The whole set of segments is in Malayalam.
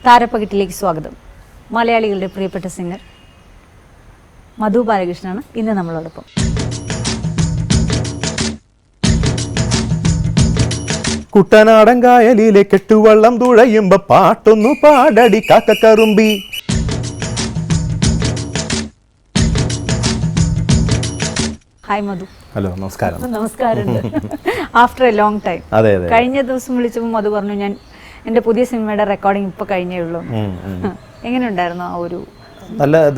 താരപ്പകിട്ടിലേക്ക് സ്വാഗതം. മലയാളികളുടെ പ്രിയപ്പെട്ട സിംഗർ മധു ബാലകൃഷ്ണനാണ് ഇന്ന് നമ്മളോടൊപ്പം. കുട്ടനാടൻ കായലിലെ കെട്ടുവള്ളം തുഴയുമ്പോ പാട്ടൊന്നു പാടടി കാക്കക്കറുമ്പി. ഹായ് മധു. ഹലോ, നമസ്കാരം. നമസ്കാരം. After A long time. അതെ അതെ. കഴിഞ്ഞ ദിവസം വിളിച്ചപ്പോൾ മധു പറഞ്ഞു, ഞാൻ എൻ്റെ പുതിയ സിനിമയുടെ റെക്കോർഡിംഗ് ഇപ്പൊ കഴിഞ്ഞേ ഉള്ളൂ. എങ്ങനെ ഉണ്ടായിരുന്നു ആ ഒരു?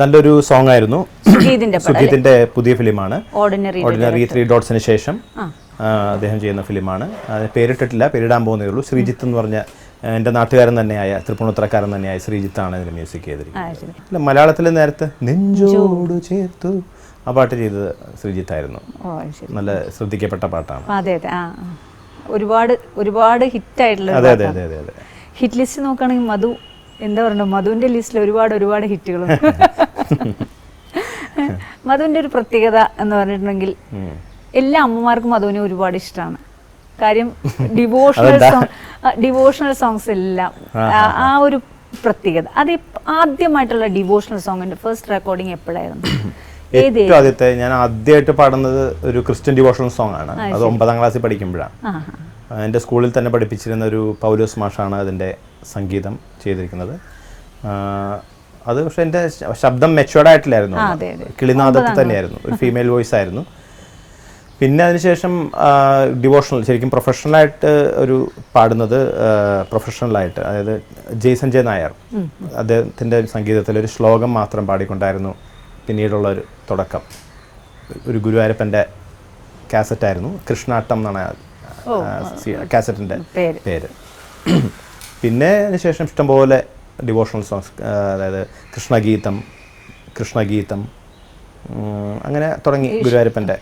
നല്ലൊരു സോങ് ആയിരുന്നു. സുഗീതിന്റെ പുതിയ ഫിലിമാണ് ഓർഡിനറി 3 ഡോട്ട്സിന് ശേഷം അദ്ദേഹം ചെയ്യുന്ന ഫിലിമാണ്. പേരിട്ടിട്ടില്ല, പേരിടാൻ പോകുന്നേ ഉള്ളൂ. ശ്രീജിത്ത് എന്ന് പറഞ്ഞ എൻ്റെ നാട്ടുകാരൻ തന്നെയായ തൃപ്പൂണിത്തുറക്കാരൻ തന്നെയായ ശ്രീജിത്താണ് ഇതിന് മ്യൂസിക് ചെയ്തിരിക്കുന്നത്. മലയാളത്തിൽ നേരത്തെ നെഞ്ചോട് ചേർത്തു ആ പാട്ട് ചെയ്തത് ശ്രീജിത്തായിരുന്നു. നല്ല ശ്രദ്ധിക്കപ്പെട്ട പാട്ടാണ്. അതെ അതെ. ഒരുപാട് ഹിറ്റ് ആയിട്ടുള്ള ഹിറ്റ് ലിസ്റ്റ് നോക്കുകയാണെങ്കിൽ മധു എന്താ പറയുക, മധുവിന്റെ ലിസ്റ്റിൽ ഒരുപാട് ഹിറ്റുകളുണ്ട്. മധുവിന്റെ ഒരു പ്രത്യേകത എന്ന് പറഞ്ഞിട്ടുണ്ടെങ്കിൽ എല്ലാ അമ്മമാർക്കും മധുവിനെ ഒരുപാട് ഇഷ്ടമാണ്. കാര്യം ഡിവോഷണൽ സോങ്സ് എല്ലാം ആ ഒരു പ്രത്യേകത. അത് ആദ്യമായിട്ടുള്ള ഡിവോഷണൽ സോങ്ങിന്റെ ഫസ്റ്റ് റെക്കോർഡിങ് എപ്പോഴായിരുന്നു? ഏറ്റവും ആദ്യത്തെ ഞാൻ ആദ്യമായിട്ട് പാടുന്നത് ഒരു ക്രിസ്ത്യൻ ഡിവോഷണൽ സോങ് ആണ്. അത് 9ാം ക്ലാസ്സിൽ പഠിക്കുമ്പോഴാണ്. എൻ്റെ സ്കൂളിൽ തന്നെ പഠിപ്പിച്ചിരുന്ന ഒരു പൗലോസ് മാഷാണ് അതിൻ്റെ സംഗീതം ചെയ്തിരിക്കുന്നത്. അത് പക്ഷെ എൻ്റെ ശബ്ദം മെച്ചുവേർഡ് ആയിട്ടില്ലായിരുന്നു, കിളിനാദത്തിൽ തന്നെയായിരുന്നു, ഒരു ഫീമെയിൽ വോയിസ് ആയിരുന്നു. പിന്നെ അതിനുശേഷം ഡിവോഷണൽ ശരിക്കും പ്രൊഫഷണലായിട്ട് ഒരു പാടുന്നത് പ്രൊഫഷണലായിട്ട്, അതായത് ജയ് നായർ അദ്ദേഹത്തിൻ്റെ സംഗീതത്തിൽ ഒരു ശ്ലോകം മാത്രം പാടിക്കൊണ്ടായിരുന്നു പിന്നീടുള്ള ഒരു തുടക്കം. ഒരു ഗുരുവായൂരപ്പൻ്റെ കാസറ്റായിരുന്നു, കൃഷ്ണാട്ടം എന്നാണ് കാസറ്റിൻ്റെ പേര്. പിന്നെ അതിനുശേഷം ഇഷ്ടംപോലെ ഡിവോഷണൽ സോങ്സ്, അതായത് കൃഷ്ണഗീതം അങ്ങനെ തുടങ്ങി. ഗുരുവായൂരപ്പൻ്റെ,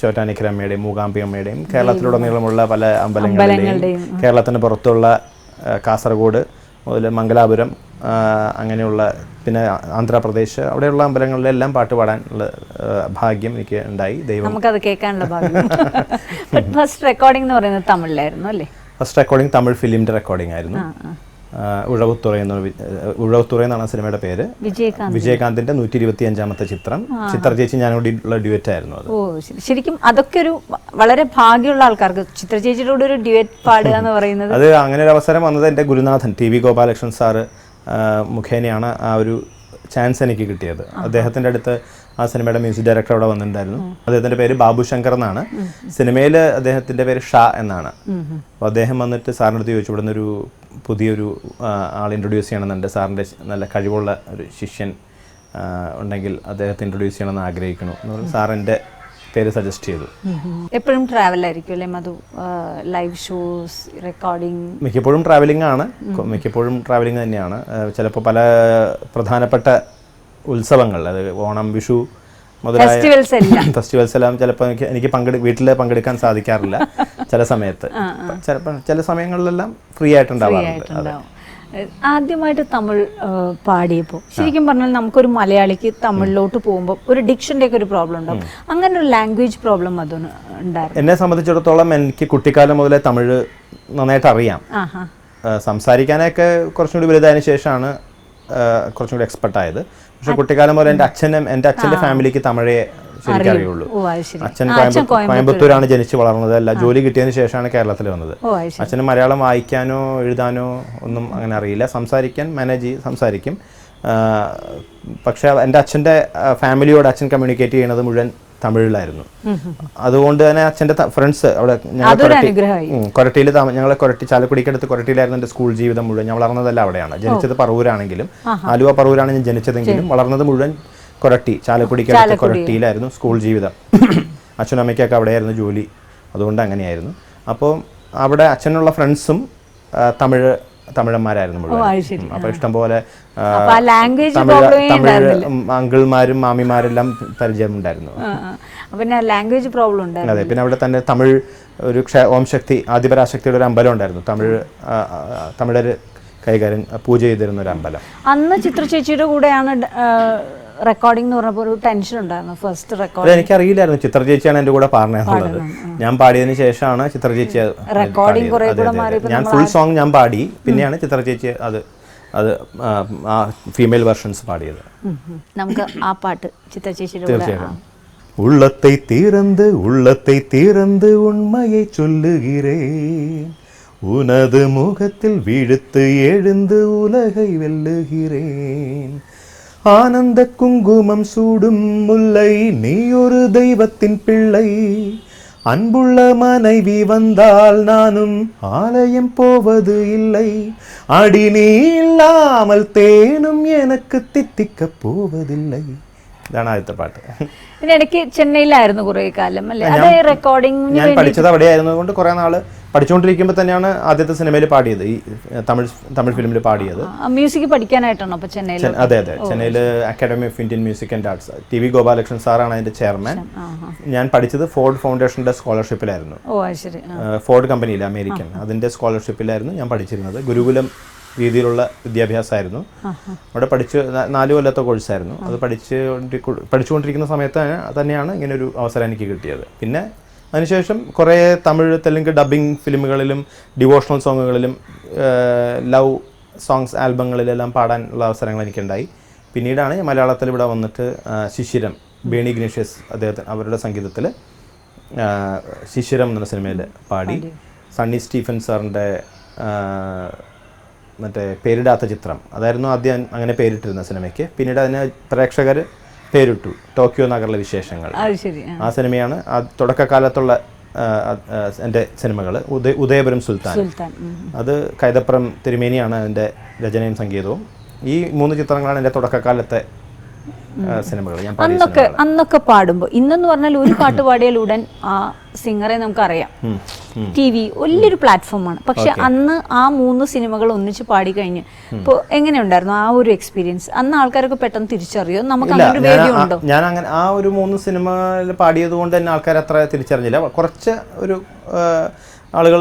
ചോറ്റാനിക്കരമ്മയുടെയും മൂകാംബികമ്മയുടെയും കേരളത്തിലുടനീളമുള്ള പല അമ്പലങ്ങളുടെയും കേരളത്തിന് പുറത്തുള്ള കാസർഗോഡ് മുതൽ മംഗലാപുരം അങ്ങനെയുള്ള പിന്നെ ആന്ധ്രാപ്രദേശ് അവിടെയുള്ള അമ്പലങ്ങളിലെല്ലാം പാട്ട് പാടാനുള്ള ഭാഗ്യം എനിക്ക് ഉണ്ടായി. ദൈവം നമുക്കത് കേൾക്കാനുള്ള ഭാഗ്യം. ഫസ്റ്റ് റെക്കോർഡിംഗ് എന്ന് പറയുന്നത് തമിഴിലായിരുന്നു അല്ലേ? ഫസ്റ്റ് റെക്കോർഡിംഗ് തമിഴ് ഫിലിമിന്റെ റെക്കോർഡിംഗ് ആയിരുന്നു. ഉഴവുത്തുറ എന്നാണ് സിനിമയുടെ പേര്. വിജയകാന്തിന്റെ 125ാമത്തെ ചിത്രം. ചിത്ര ചേച്ചി ഞാനോടുള്ള ഡ്യുവറ്റ് ആയിരുന്നു അത്. ശരിക്കും അതൊക്കെ ഒരു വളരെ ഭാഗ്യമുള്ള ആൾക്കാർക്ക് ചിത്ര ചേച്ചിയോട് ഒരു ഡ്യുവറ്റ് പാടുക എന്ന് പറയുന്നത്. അത് അങ്ങനെ ഒരു അവസരം വന്നത് എൻ്റെ ഗുരുനാഥൻ ടി വി ഗോപാലകൃഷ്ണൻ സാറ് മുഖേനയാണ് ആ ഒരു ചാൻസ് എനിക്ക് കിട്ടിയത്. അദ്ദേഹത്തിൻ്റെ അടുത്ത് ആ സിനിമയുടെ മ്യൂസിക് ഡയറക്ടർ അവിടെ വന്നിട്ടുണ്ടായിരുന്നു. അദ്ദേഹത്തിൻ്റെ പേര് ബാബു ശങ്കർ എന്നാണ്. സിനിമയിൽ അദ്ദേഹത്തിൻ്റെ പേര് ഷാ എന്നാണ്. അപ്പോൾ അദ്ദേഹം വന്നിട്ട് സാറിൻ്റെ അടുത്ത് ചോദിച്ചു, ഇവിടെ നിന്നൊരു പുതിയൊരു ആൾ ഇൻട്രൊഡ്യൂസ് ചെയ്യണമെന്നുണ്ട്, സാറിൻ്റെ നല്ല കഴിവുള്ള ഒരു ശിഷ്യൻ ഉണ്ടെങ്കിൽ അദ്ദേഹത്തെ ഇൻട്രൊഡ്യൂസ് ചെയ്യണമെന്ന് ആഗ്രഹിക്കുന്നു എന്ന് പറഞ്ഞ് സാറിൻ്റെ പേര് സജസ്റ്റ് ചെയ്തു. എപ്പോഴും ട്രാവൽ ആയിരിക്കും അല്ലേ മധു? Live shows, recording? മിക്കപ്പോഴും ട്രാവലിംഗ് ആണ്. മിക്കപ്പോഴും ട്രാവലിംഗ് തന്നെയാണ്. ചിലപ്പോൾ പല പ്രധാനപ്പെട്ട ഉത്സവങ്ങൾ, അത് ഓണം, വിഷു മുതലായ ഫെസ്റ്റിവൽസ് എല്ലാം ചിലപ്പോൾ എനിക്ക് വീട്ടിൽ പങ്കെടുക്കാൻ സാധിക്കാറില്ല ചില സമയത്ത്. ചില സമയങ്ങളിലെല്ലാം ഫ്രീ ആയിട്ടുണ്ടാവാറുണ്ട്. ആദ്യമായിട്ട് തമിഴ് പാടിയപ്പോൾ ശരിക്കും പറഞ്ഞാൽ നമുക്കൊരു മലയാളിക്ക് തമിഴിലോട്ട് പോകുമ്പോൾ ഒരു ഡിക്ഷൻ്റെ ഒക്കെ ഒരു പ്രോബ്ലം ഉണ്ടാവും. അങ്ങനെ ഒരു ലാംഗ്വേജ് പ്രോബ്ലം അതൊന്നും ഉണ്ടായിരുന്നു? എന്നെ സംബന്ധിച്ചിടത്തോളം എനിക്ക് കുട്ടിക്കാലം മുതലേ തമിഴ് നന്നായിട്ട് അറിയാം. സംസാരിക്കാനൊക്കെ കുറച്ചും കൂടി വലുതായതിനു ശേഷമാണ് കുറച്ചും കൂടി എക്സ്പെർട്ട് ആയത്. പക്ഷെ കുട്ടിക്കാലം മുതൽ എൻ്റെ അച്ഛൻ്റെ ഫാമിലിക്ക് തമിഴേ ശരിക്കും അറിയുള്ളൂ. അച്ഛൻ കോയമ്പത്തൂരാണ് ജനിച്ച് വളർന്നത്. അല്ല, ജോലി കിട്ടിയതിന് ശേഷമാണ് കേരളത്തിൽ വന്നത്. അച്ഛന് മലയാളം വായിക്കാനോ എഴുതാനോ ഒന്നും അങ്ങനെ അറിയില്ല. സംസാരിക്കും. പക്ഷെ എൻ്റെ അച്ഛൻ്റെ ഫാമിലിയോട് അച്ഛൻ കമ്മ്യൂണിക്കേറ്റ് ചെയ്യുന്നത് മുഴുവൻ തമിഴിലായിരുന്നു. അതുകൊണ്ട് തന്നെ അച്ഛൻ്റെ ഫ്രണ്ട്സ് അവിടെ കൊരട്ടിയിൽ ഞങ്ങളെ ചാലക്കുടിക്കടുത്ത് കൊരട്ടിയിലായിരുന്നു എൻ്റെ സ്കൂൾ ജീവിതം മുഴുവൻ. ഞാൻ വളർന്നതല്ല അവിടെയാണ്. ജനിച്ചത് പറവൂരാണെങ്കിലും, ആലുവ പറവൂരാണ് ഞാൻ ജനിച്ചതെങ്കിലും വളർന്നത് മുഴുവൻ ചാലക്കുടിക്കടുത്ത് കൊരട്ടിയിലായിരുന്നു സ്കൂൾ ജീവിതം. അച്ഛനും അമ്മയ്ക്കൊക്കെ അവിടെയായിരുന്നു ജോലി. അതുകൊണ്ട് അങ്ങനെയായിരുന്നു. അപ്പോൾ അവിടെ അച്ഛനുള്ള ഫ്രണ്ട്സും തമിഴന്മാരായിരുന്നു മുഴുവൻ. അപ്പോൾ ഇഷ്ടംപോലെ തമിഴ് അങ്കിൾമാരും മാമിമാരെല്ലാം പരിചയമുണ്ടായിരുന്നു. അതെ. പിന്നെ അവിടെ തന്നെ തമിഴ് ഒരു ഓം ശക്തി ആദിപരാശക്തിയുടെ ഒരു അമ്പലം ഉണ്ടായിരുന്നു. തമിഴര് കൈകാര്യം പൂജ ചെയ്തിരുന്ന ഒരു അമ്പലം. അന്ന് ചിത്ര ചേച്ചിയുടെ കൂടെയാണ് റെക്കോർഡിംഗ് എന്ന് പറഞ്ഞപ്പോൾ ഒരു ടെൻഷൻ ഉണ്ടായിരുന്നു ഫസ്റ്റ് റെക്കോർഡിംഗ്? എനിക്കറിയില്ലായിരുന്നു ചിത്ര ചേച്ചിയാണ് എൻ്റെ കൂടെ പാടുന്നത്. ഞാൻ പാടിയതിന് ശേഷമാണ് ചിത്ര ചേച്ചി. റെക്കോർഡിംഗ് ഞാൻ ഫുൾ സോങ് ഞാൻ പാടി, പിന്നെയാണ് ചിത്ര ചേച്ചി അത് അത് ആ ഫീമെയിൽ വെർഷൻസ് പാടിയത്. നമുക്ക് ആ പാട്ട് ചിത്ര ചേച്ചിയുടെ കൂടെ. തീർച്ചയായിട്ടും. உள்ளத்தை திறந்து உண்மையை சொல்லுகிறேன், உனது முகத்தில் விழுத்து எழுந்து உலகை வெல்லுகிறேன், ஆனந்த குங்குமம் சூடும் முல்லை நீ ஒரு தெய்வத்தின் பிள்ளை, அன்புள்ள மனைவி வந்தால் நானும் ஆலயம் போவது இல்லை, அடி நீ இல்லாமல் தேனும் எனக்கு தித்திக்க போவதில்லை. ഇതാണ് ആദ്യത്തെ പാട്ട്. ഇതിനിടയ്ക്ക് ചെന്നൈയിലായിരുന്നു കുറേ കാലം അല്ലേ? അത് റെക്കോർഡിംഗ് ഞാൻ പഠിച്ചത് അവിടെ ആയിരുന്നതുകൊണ്ട് കുറേ നാൾ പഠിച്ചുകൊണ്ടിരിക്കുമ്പോൾ തന്നെയാണ് ആദ്യത്തെ സിനിമയിൽ പാടിയത്, ഈ തമിഴ് ഫിലിമിൽ പാടിയത്. മ്യൂസിക് പഠിക്കാനായിട്ടാണോ അപ്പോൾ ചെന്നൈയിൽ? അതെ അതെ, ചെന്നൈയിൽ academy of Indian music and arts, TV. Gopalakrishnan സാറാണ് അതിന്റെ ചെയർമാൻ. ഞാൻ പഠിച്ചത് ഫോർഡ് ഫൗണ്ടേഷന്റെ സ്കോളർഷിപ്പിലായിരുന്നു. ഫോർഡ് കമ്പനിയിൽ അമേരിക്കൻ, അതിന്റെ സ്കോളർഷിപ്പിലായിരുന്നു ഞാൻ പഠിച്ചിരുന്നത്. ഗുരുകുലം രീതിയിലുള്ള വിദ്യാഭ്യാസമായിരുന്നു. അവിടെ 4 കൊല്ലത്തെ കോഴ്സായിരുന്നു. അത് പഠിച്ചുകൊണ്ടിരിക്കുന്ന സമയത്ത് തന്നെയാണ് ഇങ്ങനൊരു അവസരം എനിക്ക് കിട്ടിയത്. പിന്നെ അതിനുശേഷം കുറേ തമിഴ് തെലുങ്ക് ഡബ്ബിംഗ് ഫിലിമുകളിലും ഡിവോഷണൽ സോങ്ങുകളിലും ലവ് സോങ്സ് ആൽബങ്ങളിലെല്ലാം പാടാനുള്ള അവസരങ്ങൾ എനിക്കുണ്ടായി. പിന്നീടാണ് മലയാളത്തിൽ ഇവിടെ വന്നിട്ട് ശിശിരം, ബേണി ഗ്നേഷ്യസ് അവരുടെ സംഗീതത്തിൽ ശിശിരം എന്ന സിനിമയിൽ പാടി. സണ്ണി സ്റ്റീഫൻ സാറിൻ്റെ മറ്റേ പേരിടാത്ത ചിത്രം, അതായിരുന്നു ആദ്യം അങ്ങനെ പേരിട്ടിരുന്ന സിനിമയ്ക്ക്. പിന്നീട് അതിന് പ്രേക്ഷകർ പേരിട്ടു ടോക്കിയോ നഗറിലെ വിശേഷങ്ങൾ. ആ സിനിമയാണ് തുടക്കകാലത്തുള്ള എൻ്റെ സിനിമകൾ. ഉദയപുരം സുൽത്താൻ, അത് കൈതപ്പുറം തിരുമേനിയാണ് അതിൻ്റെ രചനയും സംഗീതവും. ഈ 3 ചിത്രങ്ങളാണ് എൻ്റെ തുടക്കകാലത്തെ സിനിമകൾ. ഞാൻ അന്നൊക്കെ പാടുമ്പോൾ, ഇന്നെന്ന് പറഞ്ഞാൽ ഒരു പാട്ട് പാടിയാൽ ഉടൻ ആ സിംഗറെ നമുക്കറിയാം, TV വലിയൊരു പ്ലാറ്റ്ഫോമാണ്. പക്ഷെ അന്ന് ആ 3 സിനിമകൾ ഒന്നിച്ച് പാടി കഴിഞ്ഞ് ഇപ്പോൾ എങ്ങനെയുണ്ടായിരുന്നു ആ ഒരു എക്സ്പീരിയൻസ്? അന്ന് ആൾക്കാരൊക്കെ പെട്ടെന്ന് തിരിച്ചറിയോ? നമുക്ക് അങ്ങനെ ഒരു വേദിയുണ്ടോ? ഞാൻ അങ്ങനെ ആ ഒരു 3 സിനിമയിൽ പാടിയത് കൊണ്ട് തന്നെ ആൾക്കാർ അത്ര തിരിച്ചറിഞ്ഞില്ല. കുറച്ച് ഒരു ആളുകൾ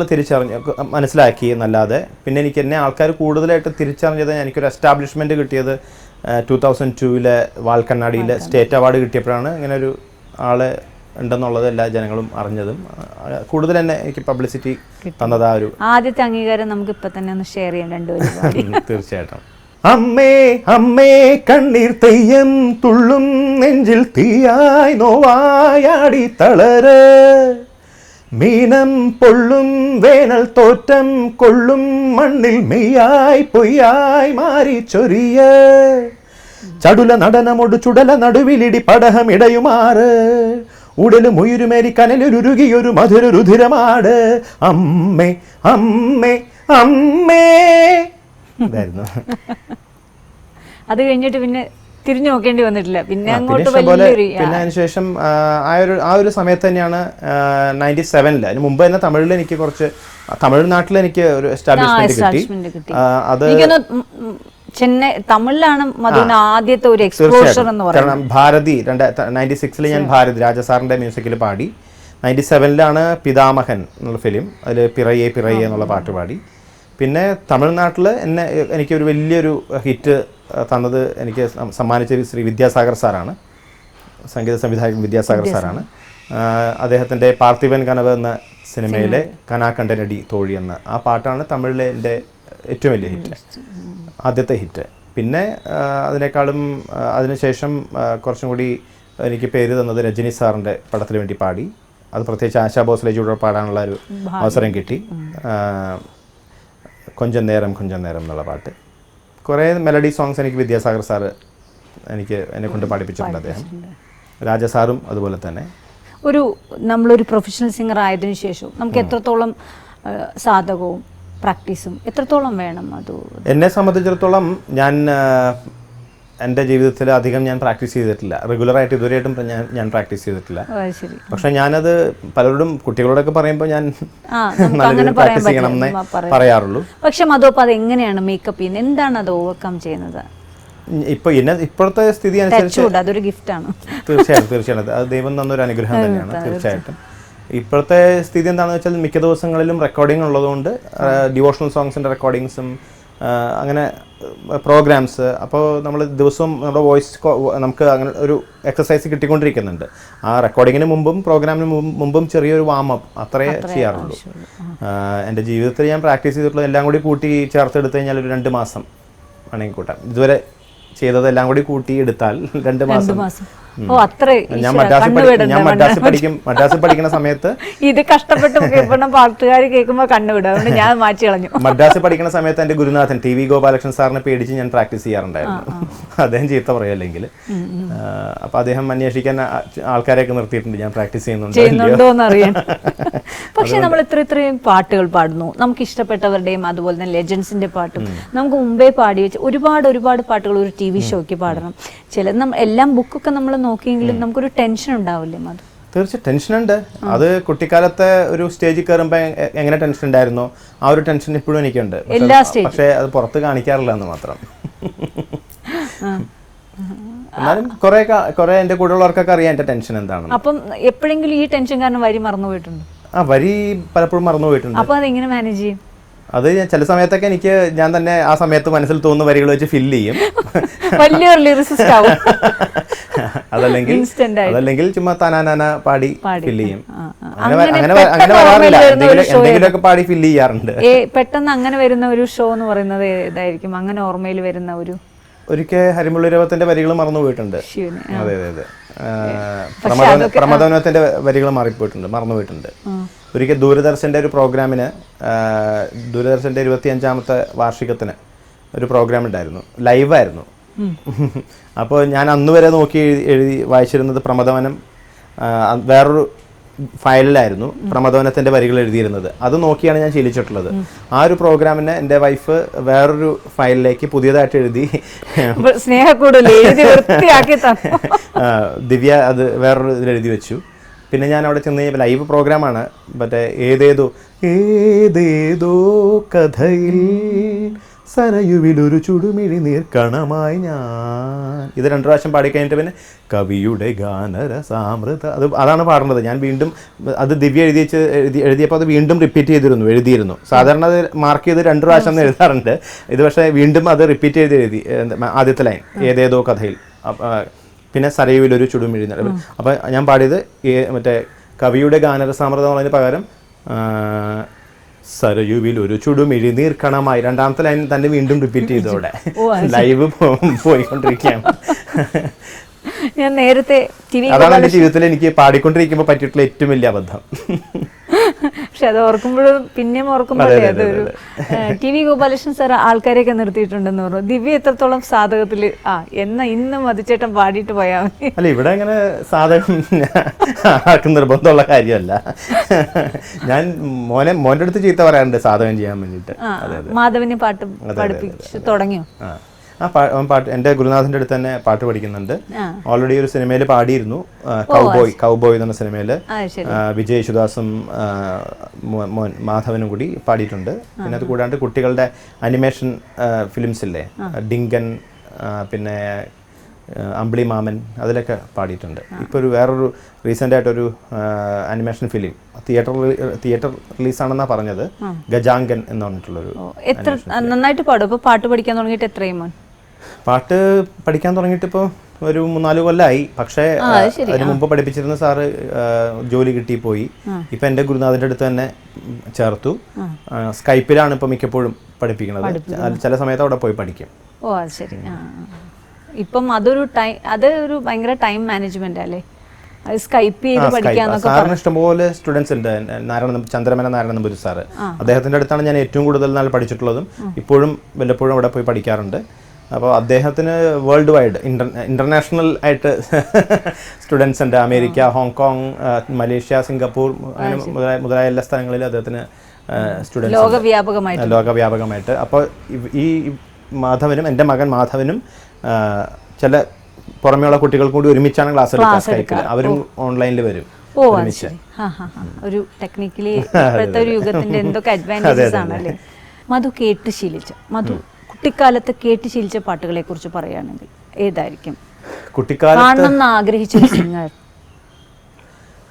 മനസ്സിലാക്കി എന്നല്ലാതെ. പിന്നെ എനിക്ക് എന്നെ ആൾക്കാർ കൂടുതലായിട്ട് തിരിച്ചറിഞ്ഞത്, എനിക്കൊരു എസ്റ്റാബ്ലിഷ്മെൻറ്റ് കിട്ടിയത് 2002 വാൽക്കണ്ണാടിയിലെ സ്റ്റേറ്റ് അവാർഡ് കിട്ടിയപ്പോഴാണ് ഇങ്ങനെ ഒരു ആളെ ഉണ്ടെന്നുള്ളത് എല്ലാ ജനങ്ങളും അറിഞ്ഞതും. കൂടുതൽ തന്നെ എനിക്ക് പബ്ലിസിറ്റി തന്നത് ആ ഒരു ആദ്യത്തെ അംഗീകാരം. നമുക്ക് ഇപ്പൊ തന്നെ ഒന്ന് ഷെയർ ചെയ്യാം രണ്ടുപേരും. തീർച്ചയായിട്ടും. അമ്മേ അമ്മേ കണ്ണീർ തെയ്യം തുള്ളും നെഞ്ചിൽ തീയായി നോവായാടി തളര്, മീനം പൊള്ളും വേനൽ തോറ്റം കൊള്ളും മണ്ണിൽ മെയ്യായി പൊയ്യായി മാറി ചൊരിയ, ചടുല നടനമൊടു ചുടല നടുവിലിടി പടഹം ഇടയുമാറ്, ഉടലും ഉയരുമേരി കനലുരുകിയൊരു മധുര രുധിരമാട്, അമ്മേ അമ്മേ അമ്മേ. ഇതായിരുന്നു. അത് കഴിഞ്ഞിട്ട് പിന്നെ തിരിഞ്ഞു നോക്കേണ്ടി വന്നിട്ടില്ല. പിന്നെ അങ്ങോട്ട് പിന്നെ അതിനുശേഷം ആ ഒരു സമയത്ത് തന്നെയാണ് 97-ൽ, അതിന് മുമ്പ് തന്നെ തമിഴിൽ എനിക്ക് കുറച്ച് തമിഴ്നാട്ടിൽ എനിക്ക് ഒരു എസ്റ്റാബ്ലിഷ്മെന്റ് കിട്ടി. അത് ചെന്നൈ തമിഴിലാണ് മധുവിന് ആദ്യത്തെ ഒരു എക്സ്പോഷർ എന്ന് പറയുന്നത്. ഭാരതി 96-ൽ ഞാൻ ഭാരതി രാജസാറിന്റെ മ്യൂസിക്കിൽ പാടി. 97-ലാണ് പിതാമഹൻ എന്നുള്ള ഫിലിം, അതിൽ പിറയെ പിറയെ എന്നുള്ള പാട്ട് പാടി. പിന്നെ തമിഴ്നാട്ടിൽ എനിക്കൊരു വലിയൊരു ഹിറ്റ് തന്നത്, എനിക്ക് സമ്മാനിച്ചത് ശ്രീ വിദ്യാസാഗർ സാറാണ്, സംഗീത സംവിധായകൻ വിദ്യാസാഗർ സാറാണ്. അദ്ദേഹത്തിൻ്റെ പാർത്ഥിവൻ കനവ് എന്ന സിനിമയിലെ കനാകണ്ഠനടി തോഴി എന്ന ആ പാട്ടാണ് തമിഴിലെ എൻ്റെ ഏറ്റവും വലിയ ഹിറ്റ്, ആദ്യത്തെ ഹിറ്റ്. പിന്നെ അതിനേക്കാളും അതിനുശേഷം കുറച്ചും കൂടി എനിക്ക് പേര് തന്നത് രജനി സാറിൻ്റെ പടത്തിന് വേണ്ടി പാടി. അത് പ്രത്യേകിച്ച് ആശാ ഭോസ്ലേജിലൂടെ പാടാനുള്ള ഒരു അവസരം കിട്ടി. കൊഞ്ചം നേരം എന്നുള്ള പാട്ട്. കുറേ മെലഡി സോങ്സ് എനിക്ക് വിദ്യാസാഗർ സാറ് എന്നെ കൊണ്ട് പാടിപ്പിച്ചിട്ടുണ്ട്. അദ്ദേഹം രാജസാറും അതുപോലെ തന്നെ. നമ്മളൊരു പ്രൊഫഷണൽ സിംഗർ ആയതിനു ശേഷം നമുക്ക് എത്രത്തോളം സാധകവും പ്രാക്ടീസും എത്രത്തോളം വേണം? എന്നെ സംബന്ധിച്ചിടത്തോളം ഞാൻ എൻ്റെ ജീവിതത്തിൽ അധികം ഞാൻ പ്രാക്ടീസ് ചെയ്തിട്ടില്ല, റെഗുലറായിട്ട് ഇതുവരെയായിട്ടും ഞാൻ പ്രാക്ടീസ് ചെയ്തിട്ടില്ല. പക്ഷെ ഞാനത് പലരോടും കുട്ടികളോടൊക്കെ പറയുമ്പോൾ ഞാൻ നല്ല പ്രാക്ടീസ് ചെയ്യണം എന്നേ പറയാറുള്ളൂ. പക്ഷെ മധുപ്പ് അത് എങ്ങനെയാണ് മേക്കപ്പ് ചെയ്യുന്നത്? എന്താണ് അത് ഓവർകം ചെയ്യുന്നത്? ഇപ്പോഴത്തെ സ്ഥിതി അനുസരിച്ച് അതൊരു ഗിഫ്റ്റാണ്. തീർച്ചയായിട്ടും അത് ദൈവം തന്നൊരു അനുഗ്രഹം തന്നെയാണ്. തീർച്ചയായിട്ടും ഇപ്പോഴത്തെ സ്ഥിതി എന്താണെന്ന് വെച്ചാൽ മിക്ക ദിവസങ്ങളിലും റെക്കോർഡിംഗ് ഉള്ളതുകൊണ്ട് ഡിവോഷണൽ സോങ്സിൻ്റെ റെക്കോർഡിങ്സും അങ്ങനെ പ്രോഗ്രാംസ്, അപ്പോൾ നമ്മൾ ദിവസവും നമ്മുടെ വോയിസ് നമുക്ക് അങ്ങനെ ഒരു എക്സസൈസ് കിട്ടിക്കൊണ്ടിരിക്കുന്നുണ്ട്. ആ റെക്കോർഡിങ്ങിന് മുമ്പും പ്രോഗ്രാമിന് മുമ്പും ചെറിയൊരു വാമപ്പ് അത്രേ ചെയ്യാറുള്ളൂ. എൻ്റെ ജീവിതത്തിൽ ഞാൻ പ്രാക്ടീസ് ചെയ്തിട്ടുള്ള എല്ലാം കൂടി കൂട്ടി ചേർത്തെടുത്ത് കഴിഞ്ഞാൽ ഒരു 2 മാസം വേണമെങ്കിൽ കൂട്ടാം. ഇതുവരെ ചെയ്തതെല്ലാം കൂടി കൂട്ടി എടുത്താൽ 2 മാസം. ഓ അത്ര ഞാൻ മദ്രാസിൽ പഠിക്കുന്ന സമയത്ത് ഇത് കഷ്ടപ്പെട്ട് പാട്ടുകാർ കേൾക്കുമ്പോൾ കണ്ണുവിടും. അതുകൊണ്ട് ഞാൻ മാറ്റി കളഞ്ഞു. മദ്രാസിൽ പഠിക്കുന്ന സമയത്ത് എന്റെ ഗുരുനാഥൻ ടി വി ഗോപാലകൃഷ്ണൻ സാറിനെ പേടിച്ച് ഞാൻ പ്രാക്ടീസ് ചെയ്യാറുണ്ടായിരുന്നു. അദ്ദേഹം ചീത്ത പറയല്ലെങ്കിൽ. അപ്പൊ അദ്ദേഹം അന്വേഷിക്കാൻ ആൾക്കാരെയൊക്കെ നിർത്തിയിട്ടുണ്ട് ഞാൻ പ്രാക്ടീസ് ചെയ്യുന്നുണ്ടോന്ന് അറിയാൻ. പക്ഷെ നമ്മൾ ഇത്രയും പാട്ടുകൾ പാടുന്നു, നമുക്ക് ഇഷ്ടപ്പെട്ടവരുടെയും അതുപോലെ തന്നെ ലെജൻസിന്റെ പാട്ടും നമുക്ക് മുമ്പേ പാടി വെച്ച് ഒരുപാട് പാട്ടുകൾ ഒരു TV ഷോയ്ക്ക് പാടണം. എല്ലാം ബുക്കൊക്കെ നമ്മൾ നോക്കിയെങ്കിലും നമുക്കൊരു ടെൻഷൻ ഉണ്ടാവില്ലേ മധു? തീർച്ചയായും ടെൻഷൻ ഉണ്ട്. അത് കുട്ടിക്കാലത്തെ ഒരു സ്റ്റേജിൽ കയറുമ്പോൾ എങ്ങനെ ടെൻഷൻ ഉണ്ടായിരുന്നോ ആ ഒരു ടെൻഷൻ ഇപ്പോഴും എനിക്കുണ്ട്. പക്ഷെ അത് പുറത്ത് കാണിക്കാറില്ല എന്ന് മാത്രം. എന്നാലും കുറെ എന്റെ കൂടെ ഉള്ളവർക്കൊക്കെ അറിയാം എന്റെ ടെൻഷൻ എന്താണെന്ന്. അപ്പം എപ്പോഴെങ്കിലും ഈ ടെൻഷൻ കാരണം വരി മറന്നുപോയിട്ടുണ്ട്? വരി പലപ്പോഴും മറന്നുപോയിട്ടുണ്ട്. അപ്പൊ അതെങ്ങനെ മാനേജ് ചെയ്യും? അത് ചില സമയത്തൊക്കെ ഞാൻ തന്നെ ആ സമയത്ത് മനസ്സിൽ തോന്നുന്ന വരികൾ വെച്ച് ഫില്ല് ചെയ്യും. അതല്ലെങ്കിൽ ചുമ്മാ തനാനാന പാടി ഫില്ല് ചെയ്യും. അങ്ങനെ വരാറില്ല, എന്തെങ്കിലുമൊക്കെ പാടി ഫില്ല് ചെയ്യാറുണ്ട്. പെട്ടെന്ന് അങ്ങനെ വരുന്ന ഒരു ഷോ എന്ന് പറയുന്നത് ഏതായിരിക്കും? അങ്ങനെ ഓർമ്മയിൽ വരുന്ന ഒരിക്കൽ ഹരിമുള്ളിരവത്തിന്റെ വരികൾ മറന്നുപോയിട്ടുണ്ട്. അതെ അതെ അതെ. പ്രമദവനത്തിന്റെ വരികൾ മറന്നുപോയിട്ടുണ്ട്. ഒരിക്കൽ ദൂരദർശന്റെ ഒരു പ്രോഗ്രാമിന്, ദൂരദർശന്റെ 25ാമത്തെ വാർഷികത്തിന് ഒരു പ്രോഗ്രാം ഉണ്ടായിരുന്നു, ലൈവായിരുന്നു. അപ്പോൾ ഞാൻ അന്ന് വരെ നോക്കി എഴുതി വായിച്ചിരുന്നത് പ്രമദവനം വേറൊരു ഫയലിലായിരുന്നു പ്രമദവനത്തിന്റെ വരികൾ എഴുതിയിരുന്നത്. അത് നോക്കിയാണ് ഞാൻ ശീലിച്ചിട്ടുള്ളത്. ആ ഒരു പ്രോഗ്രാമിന് എൻ്റെ വൈഫ് വേറൊരു ഫയലിലേക്ക് പുതിയതായിട്ട് എഴുതി ദിവ്യ അത് വേറൊരു ഇതിൽ എഴുതി വെച്ചു. പിന്നെ ഞാൻ അവിടെ ചെന്ന് കഴിഞ്ഞപ്പോൾ ലൈവ് പ്രോഗ്രാമാണ്. മറ്റേ ഏതേതോ കഥയിൽ സനയുവിലൊരു ചുടുമിഴി നീർക്കണമായി ഞാൻ, ഇത് 2 പ്രാവശ്യം പാടിക്കഴിഞ്ഞിട്ട് പിന്നെ കവിയുടെ ഗാനരസാമൃത അതാണ് പാടുന്നത്. ഞാൻ വീണ്ടും അത് ദിവ്യ എഴുതിയപ്പോൾ അത് വീണ്ടും റിപ്പീറ്റ് എഴുതിയിരുന്നു. സാധാരണ അത് മാർക്ക് ചെയ്ത് 2 പ്രാവശ്യം എഴുതാറുണ്ട്. ഇത് പക്ഷേ വീണ്ടും അത് റിപ്പീറ്റ് എഴുതി ആദ്യത്തെ ലൈൻ ഏതേതോ കഥയിൽ, പിന്നെ സരയുവിലൊരു ചുടുമിഴി. അപ്പം ഞാൻ പാടിയത് മറ്റേ കവിയുടെ ഗാനരസാമൃതം എന്നുള്ളതിന് പകരം സരയുവിൽ ഒരു ചുടുമിഴി നീർക്കണമായി, 2ാമത്തെ ലൈൻ തന്നെ വീണ്ടും റിപ്പീറ്റ് ചെയ്തോടെ ലൈവ് പോയിക്കൊണ്ടിരിക്കുകയാണ്. ഞാൻ നേരത്തെ അതാണ് എന്റെ ജീവിതത്തിൽ എനിക്ക് പാടിക്കൊണ്ടിരിക്കുമ്പോൾ പറ്റിയിട്ടുള്ള ഏറ്റവും വലിയ അബദ്ധം. പക്ഷെ അത് ഓർക്കുമ്പോഴും പിന്നെയും ഓർക്കുമ്പോഴേ അതൊരു TV ഗോപാലകൃഷ്ണൻ സാർ ആൾക്കാരെയൊക്കെ നിർത്തിയിട്ടുണ്ടെന്ന് പറഞ്ഞു. ദിവ്യ എത്രത്തോളം സാധകത്തില് ഇന്ന് മധുചേട്ടൻ പാടിയിട്ട് പോയാൽ മതി. അല്ല, ഇവിടെ അങ്ങനെ സാധകം ആർക്കും നിർബന്ധമുള്ള കാര്യമല്ല. ഞാൻ മോന്റെ അടുത്ത് ചീത്ത പറയാറുണ്ട് സാധകം ചെയ്യാൻ വേണ്ടിട്ട്. മാധവന് പാട്ട് പഠിപ്പിച്ചു തുടങ്ങിയോ? പാട്ട് എൻ്റെ ഗുരുനാഥന്റെ അടുത്ത് തന്നെ പാട്ട് പഠിക്കുന്നുണ്ട്. ഓൾറെഡി ഒരു സിനിമയിൽ പാടിയിരുന്നു, കൗബോയ് എന്ന സിനിമയിൽ വിജയ് യേശുദാസും മാധവനും കൂടി പാടിയിട്ടുണ്ട്. പിന്നെ അത് കൂടാണ്ട് കുട്ടികളുടെ അനിമേഷൻ ഫിലിംസ് ഇല്ലേ, ഡിങ്കൻ, പിന്നെ അമ്പിളി മാമൻ, അതിലൊക്കെ പാടിയിട്ടുണ്ട്. ഇപ്പോൾ വേറൊരു റീസെൻ്റ് ആയിട്ടൊരു അനിമേഷൻ ഫിലിം തിയേറ്റർ റിലീസാണെന്നാണ് പറഞ്ഞത്, ഗജാങ്കൻ എന്ന് പറഞ്ഞിട്ടുള്ളൊരു. എത്ര നന്നായിട്ട് പാടും? ഇപ്പോൾ പാട്ട് പഠിക്കാൻ തുടങ്ങിയിട്ട് എത്രയും മോൻ? പാട്ട് പഠിക്കാൻ തുടങ്ങിയിട്ട് ഇപ്പോൾ ഒരു 3-4 കൊല്ലമായി. പക്ഷേ അതിന് മുമ്പ് പഠിപ്പിച്ചിരുന്ന സാറ് ജോലി കിട്ടി പോയി. ഇപ്പം എൻ്റെ ഗുരുനാഥൻ്റെ അടുത്ത് തന്നെ ചേർത്തു. സ്കൈപ്പിലാണ് ഇപ്പോൾ മിക്കപ്പോഴും പഠിപ്പിക്കുന്നത്. ചില സമയത്ത് അവിടെ പോയി പഠിക്കും. ഓ അത് ശരി. ഇപ്പം അതൊരു ഭയങ്കര ടൈം മാനേജ്മെന്റ് അല്ലേ, സ്കൈപ്പ് ചെയ്ത് പഠിക്കാന്നൊക്കെ. സാറിന് ഇഷ്ടംപോലെ സ്റ്റുഡൻസ് ഉണ്ട്. ചന്ദ്രമേന നാരായണ നമ്പൂരി സാറ്, അദ്ദേഹത്തിന്റെ അടുത്താണ് ഞാൻ ഏറ്റവും കൂടുതൽ നാൾ പഠിച്ചിട്ടുള്ളതും. ഇപ്പോഴും വല്ലപ്പോഴും അവിടെ പോയി പഠിക്കാറുണ്ട്. അപ്പോൾ അദ്ദേഹത്തിന് വേൾഡ് വൈഡ് ഇന്റർനാഷണൽ ആയിട്ട് സ്റ്റുഡൻസ് ഉണ്ട്. അമേരിക്ക, ഹോങ്കോങ്, മലേഷ്യ, സിംഗപ്പൂർ, അങ്ങനെ മുതലായ എല്ലാ സ്ഥലങ്ങളിലും അദ്ദേഹത്തിന് സ്റ്റുഡൻസ് ലോകവ്യാപകമായിട്ട്. അപ്പോൾ ഈ മാധവനും എൻ്റെ മകൻ മാധവനും ചില പുറമെയുള്ള കുട്ടികൾ കൂടി ഒരുമിച്ചാണ് ക്ലാസ് എടുക്കുക സ്കൈപ്പിൽ. അവരും ഓൺലൈനിൽ വരും. ഒരു ടെക്നിക്കലി ഇപ്പോഴത്തെ ഒരു യുഗത്തിന്റെ എന്തൊക്കെ അഡ്വാൻറ്റേജസ് ആണല്ലേ. മധു കുട്ടിക്കാലത്ത് കേട്ട് ശീലിച്ച പാട്ടുകളെ കുറിച്ച് പറയുകയാണെങ്കിൽ ഏതായിരിക്കും കാണണമെന്ന് ആഗ്രഹിച്ചൊരു സിംഗർ?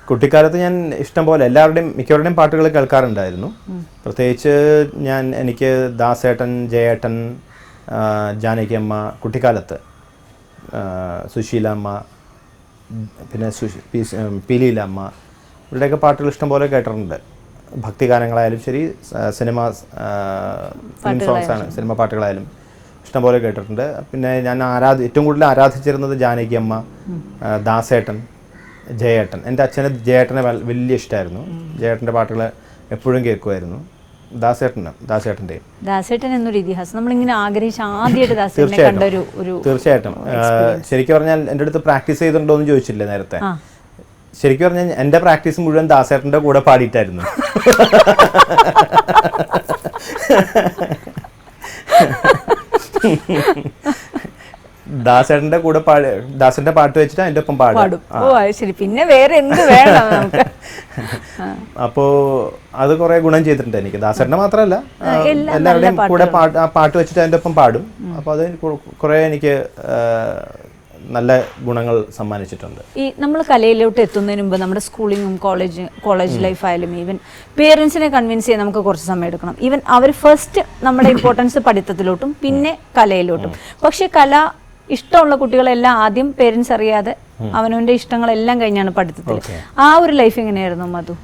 കുട്ടിക്കാലത്ത് ഞാൻ ഇഷ്ടം പോലെ മിക്കവരുടെയും പാട്ടുകൾ കേൾക്കാറുണ്ടായിരുന്നു. പ്രത്യേകിച്ച് എനിക്ക് ദാസേട്ടൻ, ജയേട്ടൻ, ജാനകിയമ്മ, കുട്ടിക്കാലത്ത് സുശീലമ്മ, പിന്നെ പീലീലമ്മ, ഇവരുടെയൊക്കെ പാട്ടുകൾ ഇഷ്ടംപോലെ കേട്ടിട്ടുണ്ട്. ഭക്തിഗാനങ്ങളായാലും ശരി, ഫിലിം സോങ്സ് ആണ്, സിനിമ പാട്ടുകളായാലും ഇഷ്ടംപോലെ കേട്ടിട്ടുണ്ട്. പിന്നെ ഞാൻ ഏറ്റവും കൂടുതൽ ആരാധിച്ചിരുന്നത് ജാനകി അമ്മ, ദാസേട്ടൻ, ജയേട്ടൻ. എൻ്റെ അച്ഛന് ജയേട്ടനെ വലിയ ഇഷ്ടമായിരുന്നു. ജയേട്ടൻ്റെ പാട്ടുകൾ എപ്പോഴും കേൾക്കുമായിരുന്നു. ദാസേട്ടൻ എന്നൊരു ഇതിഹാസം നമ്മളിങ്ങനെ ആഗ്രഹിച്ച് ആദ്യമായിട്ട് ദാസേട്ടനെ കണ്ട ഒരു തീർച്ചയായിട്ടും. ശരിക്കും പറഞ്ഞാൽ എൻ്റെ അടുത്ത് പ്രാക്ടീസ് ചെയ്തിട്ടുണ്ടോ എന്ന് ചോദിച്ചില്ലേ നേരത്തെ. ശരിക്കും പറഞ്ഞാൽ എൻ്റെ പ്രാക്ടീസ് മുഴുവൻ ദാസേട്ടൻ്റെ കൂടെ പാടിയിട്ടായിരുന്നു. ദാസേട്ടൻ്റെ കൂടെ ദാസന്റെ പാട്ട് വെച്ചിട്ട് അതിൻ്റെ ഒപ്പം പാടും. ശരി, പിന്നെ വേറെ എന്ത് വേണം നമുക്ക്. അപ്പോ അത് കുറെ ഗുണം ചെയ്തിട്ടുണ്ട് എനിക്ക്. ദാസേട്ടനെ മാത്രമല്ല, എല്ലാവരുടെയും കൂടെ പാട്ട് വെച്ചിട്ട് അതിൻ്റെ ഒപ്പം പാടും. അപ്പോൾ അത് കുറെ എനിക്ക് നല്ല ഗുണങ്ങൾ സമ്മാനിച്ചിട്ടുണ്ട്. ഈ നമ്മൾ കലയിലോട്ട് എത്തുന്നതിന് മുമ്പ് നമ്മുടെ സ്കൂളിങ്ങും കോളേജ് ലൈഫ് ആയാലും ഈവൻ പേരൻസിനെ കൺവിൻസ് ചെയ്യാൻ നമുക്ക് കുറച്ച് സമയം എടുക്കണം. ഈവൻ അവർ ഫസ്റ്റ് നമ്മുടെ ഇമ്പോർട്ടൻസ് പഠിത്തത്തിലോട്ടും പിന്നെ കലയിലോട്ടും. പക്ഷെ കല ഇഷ്ടമുള്ള കുട്ടികളെല്ലാം ആദ്യം പേരൻസ് അറിയാതെ അവനവൻ്റെ ഇഷ്ടങ്ങളെല്ലാം കഴിഞ്ഞാണ് പഠിത്തത്തിൽ. ആ ഒരു ലൈഫ് എങ്ങനെയായിരുന്നു മധു?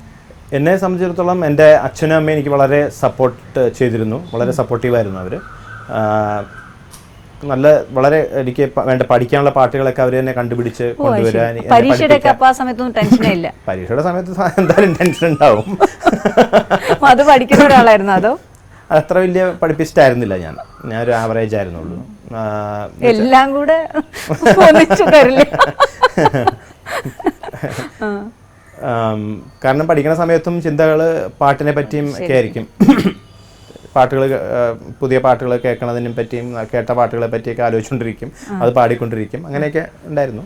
എന്നെ സംബന്ധിച്ചിടത്തോളം എൻ്റെ അച്ഛനും അമ്മയും എനിക്ക് വളരെ സപ്പോർട്ട് ചെയ്തിരുന്നു. വളരെ സപ്പോർട്ടീവായിരുന്നു അവർ. വളരെ എനിക്ക് വേണ്ട പഠിക്കാനുള്ള പാട്ടുകളൊക്കെ അവർ തന്നെ കണ്ടുപിടിച്ച് കൊണ്ടുവരാൻ. പരീക്ഷയുടെ സമയത്തൊന്നും ടെൻഷനേ ഇല്ല. പരീക്ഷയുടെ സമയത്ത് എന്തായാലും ടെൻഷൻ ഉണ്ടാവും. അത് പഠിക്കുന്ന ഒരാളായിരുന്നു അതോ? അത്ര വലിയ പഠിപ്പിച്ചിട്ടായിരുന്നില്ല. ഞാനൊരു ആവറേജ് ആയിരുന്നുള്ളൂ. എല്ലാം കൂടെ കാരണം പഠിക്കുന്ന സമയത്തും ചിന്തകൾ പാട്ടിനെ പറ്റിയും ഒക്കെ ആയിരിക്കും. പാട്ടുകൾ, പുതിയ പാട്ടുകൾ കേൾക്കണതിനെ പറ്റിയും കേട്ട പാട്ടുകളെ പറ്റിയൊക്കെ ആലോചിച്ചുകൊണ്ടിരിക്കും, അത് പാടിക്കൊണ്ടിരിക്കും. അങ്ങനെയൊക്കെ ഉണ്ടായിരുന്നു.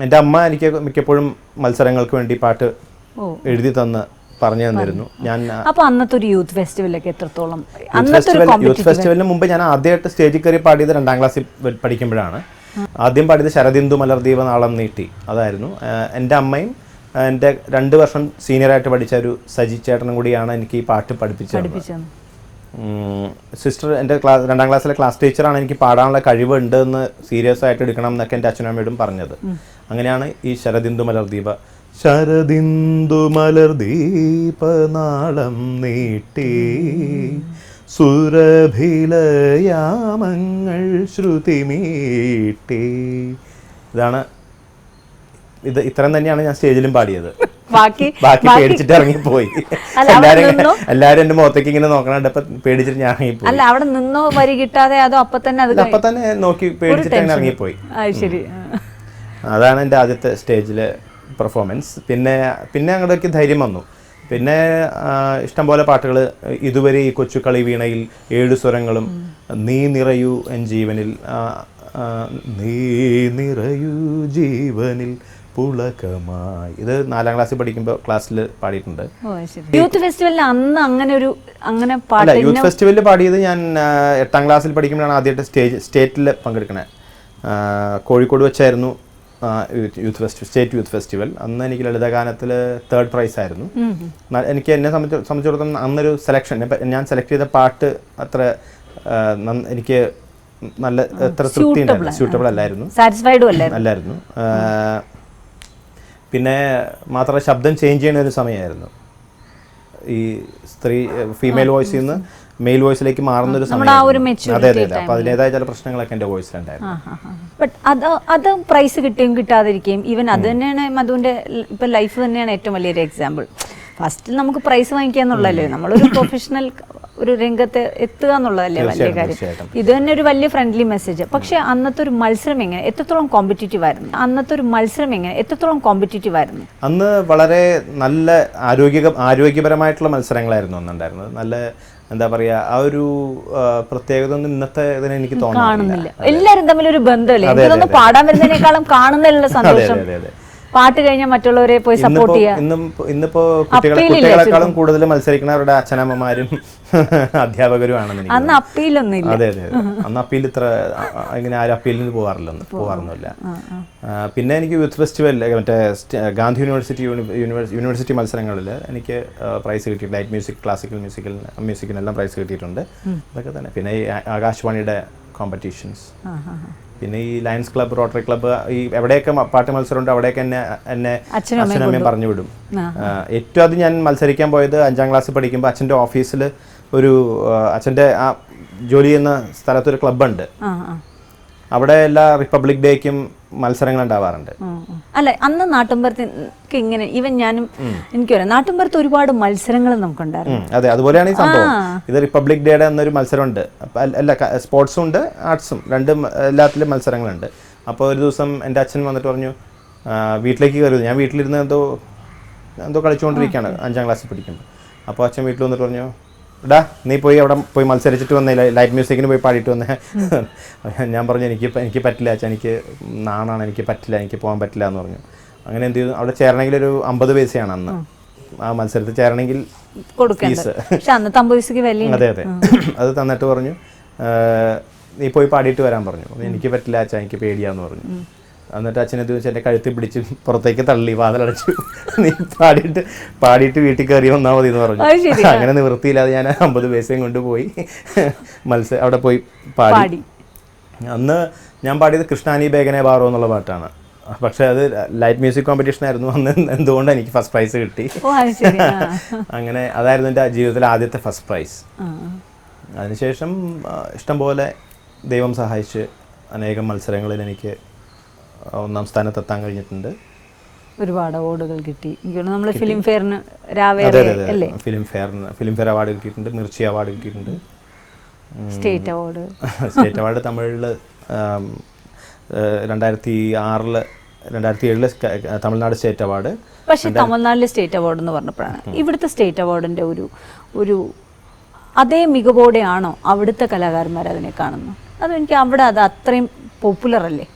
എൻ്റെ അമ്മ എനിക്ക് മിക്കപ്പോഴും മത്സരങ്ങൾക്ക് വേണ്ടി പാട്ട് എഴുതി തന്ന് പറഞ്ഞു തന്നിരുന്നു. അപ്പോൾ അന്നത്തെ ഒരു യൂത്ത് ഫെസ്റ്റിവലൊക്കെ എത്രത്തോളം? യൂത്ത് ഫെസ്റ്റിവലിന് മുമ്പ് ഞാൻ ആദ്യമായിട്ട് സ്റ്റേജിൽ കയറി പാടിയത് 2ാം ക്ലാസ്സിൽ പഠിക്കുമ്പോഴാണ്. ആദ്യം പാടിയത് ശരദിന്ദു മലർദീപ നാളം നീട്ടി അതായിരുന്നു. എൻ്റെ അമ്മയും എൻ്റെ 2 വർഷം സീനിയറായിട്ട് പഠിച്ച ഒരു സജി ചേട്ടനും കൂടിയാണ് എനിക്ക് ഈ പാട്ട് പഠിപ്പിച്ചത്. സിസ്റ്റർ എൻ്റെ 2ാം ക്ലാസ്സിലെ ക്ലാസ് ടീച്ചറാണ് എനിക്ക് പാടാനുള്ള കഴിവുണ്ട് എന്ന് സീരിയസ് ആയിട്ട് എടുക്കണം എന്നൊക്കെ എൻ്റെ അച്ഛനും അമ്മയോടും പറഞ്ഞത്. അങ്ങനെയാണ് ഈ ശരദിന്ദു മലർദീപനാളം നീട്ടി സുരഭിലയാമങ്ങൾ ശ്രുതിമീട്ടി. ഇത്രയും തന്നെയാണ് ഞാൻ സ്റ്റേജിലും പാടിയത്. ബാക്കി പേടിച്ചിട്ട് ഇറങ്ങിപ്പോയി. എല്ലാരും എന്റെ മുഖത്തേക്ക് ഇങ്ങനെ നോക്കണപ്പോ പേടിച്ചിട്ട് ഞാൻ ഇറങ്ങിപ്പോയി. അല്ല, അവിടെ നിന്നോ വരി കിട്ടാതെ അതോ അപ്പൊ തന്നെ നോക്കി പേടിച്ചിട്ട് അങ്ങനെ ഇറങ്ങിപ്പോയി. അതാണ് എൻ്റെ ആദ്യത്തെ സ്റ്റേജിലെ പെർഫോമൻസ്. പിന്നെ അങ്ങോട്ടേക്ക് ധൈര്യം വന്നു. പിന്നെ ഇഷ്ടംപോലെ പാട്ടുകൾ. ഇതുവരെ ഈ കൊച്ചുകളി വീണയിൽ 7 സ്വരങ്ങളും, നീ നിറയൂ എൻ ജീവനിൽ, നീ നിറയൂ ജീവനിൽ പുളകമായി. ഇത് 4ാം ക്ലാസ്സിൽ പഠിക്കുമ്പോൾ ക്ലാസ്സിൽ പാടിയിട്ടുണ്ട്. യൂത്ത് ഫെസ്റ്റിവലിൽ അന്ന് അങ്ങനെ യൂത്ത് ഫെസ്റ്റിവലിൽ പാടിയത് ഞാൻ 8ാം ക്ലാസ്സിൽ പഠിക്കുമ്പോഴാണ് ആദ്യമായിട്ട് സ്റ്റേറ്റിൽ പങ്കെടുക്കണേ. കോഴിക്കോട് വെച്ചായിരുന്നു സ്റ്റേറ്റ് യൂത്ത് ഫെസ്റ്റിവൽ. അന്ന് എനിക്ക് ലളിതഗാനത്തിൽ 3rd പ്രൈസ് ആയിരുന്നു. എനിക്ക് എന്നെ സംബന്ധിച്ചിടത്തോളം അന്നൊരു സെലക്ഷൻ, ഞാൻ സെലക്ട് ചെയ്ത പാട്ട് അത്ര എനിക്ക് നല്ല അത്ര തൃപ്തി ഉണ്ടായിരുന്നു, സ്യൂട്ടബിൾ അല്ലായിരുന്നു, അല്ലായിരുന്നു. പിന്നെ മാത്രമല്ല ശബ്ദം ചേഞ്ച് ചെയ്യുന്ന ഒരു സമയമായിരുന്നു. ഈ ഫീമെയിൽ വോയിസിൽ നിന്ന് മെയിൽ വോയിസിലേക്ക് മാറുന്ന ഒരു സമയം. അതെ അതെ അതെ. അപ്പോൾ അതിൻ്റെതായ ചില പ്രശ്നങ്ങളൊക്കെ എൻ്റെ വോയിസിലുണ്ടായിരുന്നു. ബട്ട് അത് പ്രൈസ് കിട്ടുകയും കിട്ടാതിരിക്കുകയും ഈവൻ അത് തന്നെയാണ് മധുവിൻ്റെ ഇപ്പം ലൈഫ് തന്നെയാണ് ഏറ്റവും വലിയൊരു എക്സാമ്പിൾ. ഫസ്റ്റിൽ നമുക്ക് പ്രൈസ് വാങ്ങിക്കുക എന്നുള്ളതല്ലേ, നമ്മളൊരു പ്രൊഫഷണൽ ഒരു രംഗത്ത് എത്തുക എന്നുള്ളതല്ലേ വലിയ കാര്യം. ഇത് തന്നെ ഒരു വലിയ ഫ്രണ്ട്ലി മെസ്സേജ്. പക്ഷെ അന്നത്തെ ഒരു മത്സരം എങ്ങനെ, എത്രത്തോളം കോമ്പറ്റീറ്റീവ് ആയിരുന്നു? അന്ന് വളരെ നല്ല ആരോഗ്യപരമായിട്ടുള്ള മത്സരങ്ങളായിരുന്നു അന്നുണ്ടായിരുന്നത്. നല്ല എന്താ പറയാ, ആ ഒരു പ്രത്യേകത ഒന്നും ഇന്നത്തെ ഇതിനെ എനിക്ക് തോന്നുന്നില്ല. എല്ലാവരും തമ്മിൽ ഒരു ബന്ധമല്ലേ, പാടാൻ വരുന്നതിനേക്കാളും കാണുന്നതിലുള്ള സന്തോഷം. പാട്ട് കഴിഞ്ഞാൽ മറ്റുള്ളവരെ പോയി സപ്പോർട്ട് ചെയ്യാം. ഇന്നിപ്പോ കുട്ടികളെക്കാളും കൂടുതൽ മത്സരിക്കുന്നവരുടെ അച്ഛനമ്മമാരും അധ്യാപകരുമാണെന്ന്. അന്ന് അപ്പീലൊന്നുമില്ല. അതെ അതെ. അന്ന് അപ്പീൽ ഇങ്ങനെ ആരും അപ്പീലിന് പോകാറില്ല. പിന്നെ എനിക്ക് യൂത്ത് ഫെസ്റ്റിവൽ, മറ്റേ ഗാന്ധി യൂണിവേഴ്സിറ്റി മത്സരങ്ങളിൽ എനിക്ക് പ്രൈസ് കിട്ടിയിട്ടുണ്ട്. ലൈറ്റ് മ്യൂസിക്, ക്ലാസിക്കൽ മ്യൂസിക്കിനെല്ലാം പ്രൈസ് കിട്ടിയിട്ടുണ്ട്. അതൊക്കെ തന്നെ. പിന്നെ ഈ ആകാശവാണിയുടെ കോമ്പറ്റീഷൻസ്, പിന്നെ ഈ ലയൺസ് ക്ലബ്ബ്, റോട്ടറി ക്ലബ്ബ്, ഈ എവിടെയൊക്കെ പാട്ട് മത്സരമുണ്ട് അവിടെയൊക്കെ എന്നെ അച്ഛനും അമ്മയും പറഞ്ഞു വിടും. ഏറ്റവും ആദ്യം ഞാൻ മത്സരിക്കാൻ പോയത് 5ാം ക്ലാസ്സിൽ പഠിക്കുമ്പോൾ അച്ഛൻ്റെ ഓഫീസിൽ അച്ഛൻ്റെ ആ ജോലി ചെയ്യുന്ന സ്ഥലത്തൊരു ക്ലബ്ബുണ്ട്. അവിടെ എല്ലാ റിപ്പബ്ലിക് ഡേക്കും മത്സരങ്ങൾ ഉണ്ടാവാറുണ്ട്. അല്ല, അന്ന് നാട്ടിൻപുറത്ത് ഇങ്ങനെ ഈവൻ ഞാനും എനിക്ക് പറയാം, നാട്ടിൻപുറത്ത് ഒരുപാട് മത്സരങ്ങൾ നമുക്കുണ്ടായിരുന്നു. അതെ, അതുപോലെയാണ് ഈ സംഭവം. ഇത് റിപ്പബ്ലിക് ഡേയുടെ എന്നൊരു മത്സരമുണ്ട്. അല്ല, സ്പോർട്സും ഉണ്ട്, ആർട്സും രണ്ടും, എല്ലാത്തിലും മത്സരങ്ങളുണ്ട്. അപ്പോൾ ഒരു ദിവസം എൻ്റെ അച്ഛൻ വന്നിട്ട് പറഞ്ഞു, വീട്ടിലേക്ക് കയറി. ഞാൻ വീട്ടിലിരുന്ന് എന്തോ കളിച്ചുകൊണ്ടിരിക്കുകയാണ് 5ാം ക്ലാസ്സിൽ പഠിക്കുമ്പോൾ. അപ്പോൾ അച്ഛൻ വീട്ടിൽ വന്നിട്ട് പറഞ്ഞു, എടാ നീ പോയി അവിടെ പോയി മത്സരിച്ചിട്ട് വന്നേ, ലൈറ്റ് മ്യൂസിക്കിന് പോയി പാടിയിട്ട് വന്നേ. ഞാൻ പറഞ്ഞു, എനിക്ക് പറ്റില്ല അച്ഛൻ, എനിക്ക് നാണാണ്, എനിക്ക് പറ്റില്ല, എനിക്ക് പോകാൻ പറ്റില്ല എന്ന് പറഞ്ഞു. അങ്ങനെ എന്ത് ചെയ്തു, അവിടെ ചേരണമെങ്കിൽ ഒരു 50 പൈസയാണ് അന്ന് ആ മത്സരത്തിൽ ചേരണമെങ്കിൽ ഫീസ്. അതെ അതെ, അത് തന്നിട്ട് പറഞ്ഞു, നീ പോയി പാടിയിട്ട് വരാൻ പറഞ്ഞു. എനിക്ക് പറ്റില്ല അച്ഛൻ, എനിക്ക് പേടിയാന്ന് പറഞ്ഞു. എന്നിട്ട് അച്ഛനെന്ത് വെച്ചാൽ എൻ്റെ കഴുത്തിൽ പിടിച്ച് പുറത്തേക്ക് തള്ളി, വാതിലടച്ചു. നീ പാടിയിട്ട് വീട്ടിൽ കയറി വന്നാൽ മതി എന്ന് പറഞ്ഞു. അങ്ങനെ നിവൃത്തിയില്ലാതെ ഞാൻ 50 പൈസയും കൊണ്ടുപോയി അവിടെ പോയി പാടി. അന്ന് ഞാൻ പാടിയത് കൃഷ്ണാനി ബേഗനെ ബാറോ എന്നുള്ള പാട്ടാണ്. പക്ഷെ അത് ലൈറ്റ് മ്യൂസിക് കോമ്പറ്റീഷൻ ആയിരുന്നു. അന്ന് എന്തുകൊണ്ട് എനിക്ക് ഫസ്റ്റ് പ്രൈസ് കിട്ടി. അങ്ങനെ അതായിരുന്നു എൻ്റെ ജീവിതത്തിലെ ആദ്യത്തെ ഫസ്റ്റ് പ്രൈസ്. അതിനുശേഷം ഇഷ്ടംപോലെ ദൈവം സഹായിച്ച് അനേകം മത്സരങ്ങളിൽ എനിക്ക് 1ാം സ്ഥാനത്തെത്താൻ കഴിഞ്ഞിട്ടുണ്ട്. ഒരുപാട് അവാർഡുകൾ കിട്ടി. നമ്മൾ ഫിലിം ഫെയറിന് ഫിലിം ഫെയർ അവാർഡ് കിട്ടിയിട്ടുണ്ട്, മിർച്ചി അവാർഡ് കിട്ടിയിട്ടുണ്ട്, സ്റ്റേറ്റ് അവാർഡ് തമിഴിൽ 2007 തമിഴ്നാട് സ്റ്റേറ്റ് അവാർഡ്. പക്ഷേ തമിഴ്നാട്ടിലെ സ്റ്റേറ്റ് അവാർഡ് എന്ന് പറഞ്ഞപ്പോഴാണ് ഇവിടുത്തെ സ്റ്റേറ്റ് അവാർഡിൻ്റെ ഒരു അതേ മികവോടെയാണോ അവിടുത്തെ കലാകാരന്മാർ അതിനെ കാണുന്നു? അത് എനിക്ക് അവിടെ അത് അത്രയും പോപ്പുലർ അല്ലേ?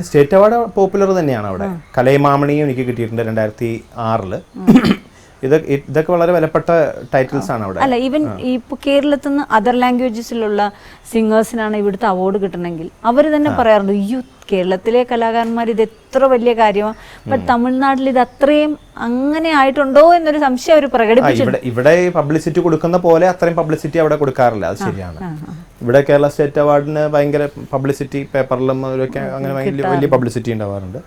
സ്റ്റേറ്റ് അവാർഡ് പോപ്പുലർ തന്നെയാണ് അവിടെ. കലൈമാമണിയും എനിക്ക് കിട്ടിയിട്ടുണ്ട് 2006. ഇതൊക്കെ വളരെ വിലപ്പെട്ട ടൈറ്റിൽസ് ആണ് അവിടെ. അല്ല, ഈവൻ ഇപ്പോൾ കേരളത്തിൽ നിന്ന് അതർ ലാംഗ്വേജസിലുള്ള സിംഗേഴ്സിനാണ് ഇവിടുത്തെ അവാർഡ് കിട്ടണമെങ്കിൽ അവർ തന്നെ പറയാറുണ്ട്, അയ്യോ കേരളത്തിലെ കലാകാരന്മാർ ഇത് എത്ര വലിയ കാര്യമാണ്, ബട്ട് തമിഴ്നാട്ടിൽ ഇത് അത്രയും അങ്ങനെ ആയിട്ടുണ്ടോ എന്നൊരു സംശയം അവർ പ്രകടിപ്പിച്ചു. ഇവിടെ പബ്ലിസിറ്റി കൊടുക്കുന്ന പോലെ അത്രയും പബ്ലിസിറ്റി അവിടെ കൊടുക്കാറില്ല. അത് ശരിയാണ്. ഇവിടെ കേരള സ്റ്റേറ്റ് അവാർഡിന് ഭയങ്കര പബ്ലിസിറ്റി, പേപ്പറിലും അവരൊക്കെ അങ്ങനെ വലിയ പബ്ലിസിറ്റി ഉണ്ടാവാറുണ്ട്.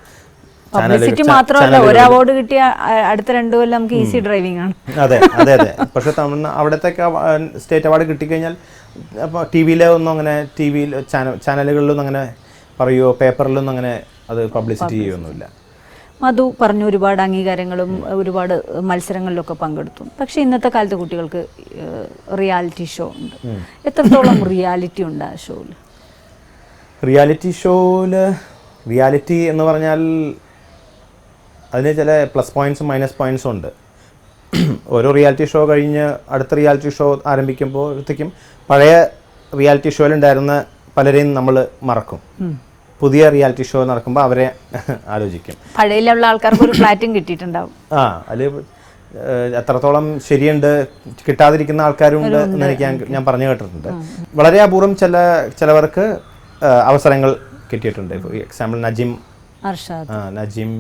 പബ്ലിസിറ്റി മാത്രമല്ല, ഒരു അവാർഡ് കിട്ടിയ അടുത്ത 2 കൊല്ലം നമുക്ക് ഈസി ഡ്രൈവിംഗ് ആണ്. അതെ അതെ അതെ. പക്ഷെ അവിടത്തെ സ്റ്റേറ്റ് അവാർഡ് കിട്ടിക്കഴിഞ്ഞാൽ ടി വിയിലൊന്നും അങ്ങനെ ചാനലുകളിലൊന്നും അങ്ങനെ പറയുമോ, പേപ്പറിലൊന്നും അങ്ങനെ അത് പബ്ലിസിറ്റി ചെയ്യുമൊന്നുമില്ല. മധു പറഞ്ഞു ഒരുപാട് അംഗീകാരങ്ങളും ഒരുപാട് മത്സരങ്ങളിലൊക്കെ പങ്കെടുത്തു. പക്ഷെ ഇന്നത്തെ കാലത്ത് കുട്ടികൾക്ക് റിയാലിറ്റി ഷോ ഉണ്ട്. എത്രത്തോളം റിയാലിറ്റി ഉണ്ട് ആ ഷോയിൽ? റിയാലിറ്റി എന്ന് പറഞ്ഞാൽ അതിന് ചില പ്ലസ് പോയിൻറ്റ്സും മൈനസ് പോയിൻറ്റ്സും ഉണ്ട്. ഓരോ റിയാലിറ്റി ഷോ കഴിഞ്ഞ് അടുത്ത റിയാലിറ്റി ഷോ ആരംഭിക്കുമ്പോഴത്തേക്കും പഴയ റിയാലിറ്റി ഷോയിലുണ്ടായിരുന്ന പലരെയും നമ്മൾ മറക്കും. പുതിയ റിയാലിറ്റി ഷോ നടക്കുമ്പോൾ അവരെ ആലോചിക്കും. പഴയയിലുള്ള ആൾക്കാർക്ക് ഒരു ഫ്ലാറ്റും കിട്ടിയിട്ടുണ്ടാവും. അതിൽ എത്രത്തോളം ശരിയുണ്ട്, കിട്ടാതിരിക്കുന്ന ആൾക്കാരുണ്ട് എന്ന് ഞാൻ പറഞ്ഞു കേട്ടിട്ടുണ്ട്. വളരെ അപൂർവം ചിലവർക്ക് അവസരങ്ങൾ കിട്ടിയിട്ടുണ്ട്. ഫോർ എക്സാമ്പിൾ നജീം,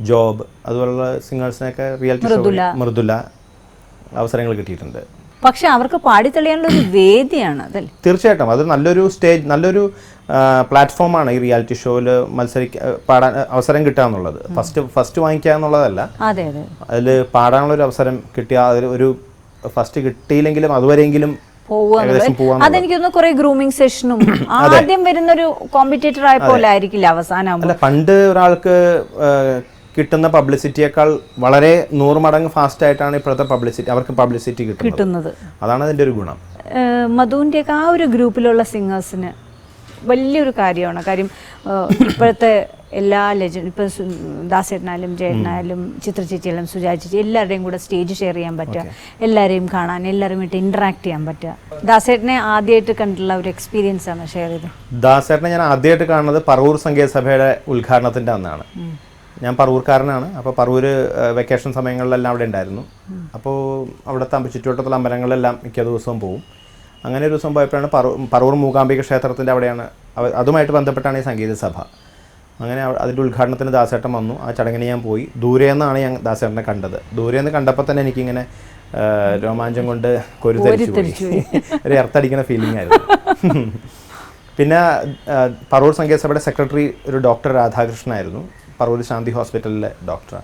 ജോബ്, അതുപോലുള്ള സിംഗേഴ്സിനൊക്കെ റിയാലിറ്റി ഷോ, മൃദുല അവസരങ്ങൾ കിട്ടിയിട്ടുണ്ട്. പക്ഷെ അവർക്ക് പാടിത്തെളിയാനുള്ള ഒരു വേദിയാണ് അതല്ലേ? തീർച്ചയായിട്ടും അത് നല്ലൊരു സ്റ്റേജ്, നല്ലൊരു പ്ലാറ്റ്ഫോമാണ് ഈ റിയാലിറ്റി ഷോയിൽ പാടാൻ അവസരം കിട്ടുക എന്നുള്ളത്. ഫസ്റ്റ് വാങ്ങിക്കുക എന്നുള്ളതല്ല, അതിൽ പാടാനുള്ളൊരു അവസരം കിട്ടിയ ഒരു ഫസ്റ്റ് കിട്ടിയില്ലെങ്കിലും അതുവരെയെങ്കിലും അതെനിക്കൊന്ന് കുറെ ഗ്രൂമിംഗ് സെഷനും ആദ്യം വരുന്നൊരു കോമ്പറ്റേറ്റർ ആയ പോലെ ആയിരിക്കില്ല അവസാനം. അല്ല, പണ്ട് ഒരാൾക്ക് കിട്ടുന്ന പബ്ലിസിറ്റിയേക്കാൾ വളരെ 100 മടങ്ങ് ഫാസ്റ്റ് ആയിട്ടാണ് ഇപ്പോഴത്തെ അവർക്ക് പബ്ലിസിറ്റി കിട്ടുന്നത്. അതാണ് അതിൻ്റെ ഒരു ഗുണം. മധുവിൻ്റെയൊക്കെ ആ ഒരു ഗ്രൂപ്പിലുള്ള സിംഗേഴ്സിന് വലിയൊരു കാര്യമാണ്. കാര്യം ഇപ്പോഴത്തെ എല്ലാ ഇപ്പം ദാസേട്ടനായാലും ജയേട്ടനായാലും ചിത്ര ചേച്ചിയായാലും സുജാ ചേച്ചി എല്ലാവരുടെയും കൂടെ സ്റ്റേജ് ഷെയർ ചെയ്യാൻ പറ്റുക, എല്ലാവരെയും കാണാൻ, എല്ലാവരുമായിട്ട് ഇൻറ്ററാക്ട് ചെയ്യാൻ പറ്റുക. ദാസേട്ടനെ ആദ്യമായിട്ട് കണ്ടിട്ടുള്ള ഒരു എക്സ്പീരിയൻസ് ആണ് ഷെയർ ചെയ്തത്. ദാസേട്ടനെ ഞാൻ ആദ്യമായിട്ട് കാണുന്നത് പറവൂർ സംഗീത സഭയുടെ ഉദ്ഘാടനത്തിൻ്റെ അന്നാണ്. ഞാൻ പറവൂർക്കാരനാണ്. അപ്പോൾ പറവൂർ വെക്കേഷൻ സമയങ്ങളിലെല്ലാം അവിടെ ഉണ്ടായിരുന്നു. അപ്പോൾ അവിടുത്തെ ചുറ്റുവട്ടത്തുള്ള അമ്പലങ്ങളിലെല്ലാം മിക്ക ദിവസവും പോകും. അങ്ങനെ ഒരു ദിവസം പോയപ്പോഴാണ് പറവൂർ മൂകാംബിക ക്ഷേത്രത്തിൻ്റെ അവിടെയാണ്, അതുമായിട്ട് ബന്ധപ്പെട്ടാണ് ഈ സംഗീത സഭ. അങ്ങനെ അതിൻ്റെ ഉദ്ഘാടനത്തിന് ദാസേട്ടൻ വന്നു. ആ ചടങ്ങിന് ഞാൻ പോയി. ദൂരെ നിന്നാണ് ഞാൻ ദാസേട്ടനെ കണ്ടത്. ദൂരെ നിന്ന് കണ്ടപ്പോൾ തന്നെ എനിക്കിങ്ങനെ രോമാഞ്ചം കൊണ്ട് കൊരുത്തരിച്ചു പോയി. ഒരു എർത്തടിക്കുന്ന ഫീലിംഗ് ആയിരുന്നു. പിന്നെ പറവൂർ സംഗീത സഭയുടെ സെക്രട്ടറി ഒരു ഡോക്ടർ രാധാകൃഷ്ണനായിരുന്നു, പറവൂർ ശാന്തി ഹോസ്പിറ്റലിലെ ഡോക്ടർ.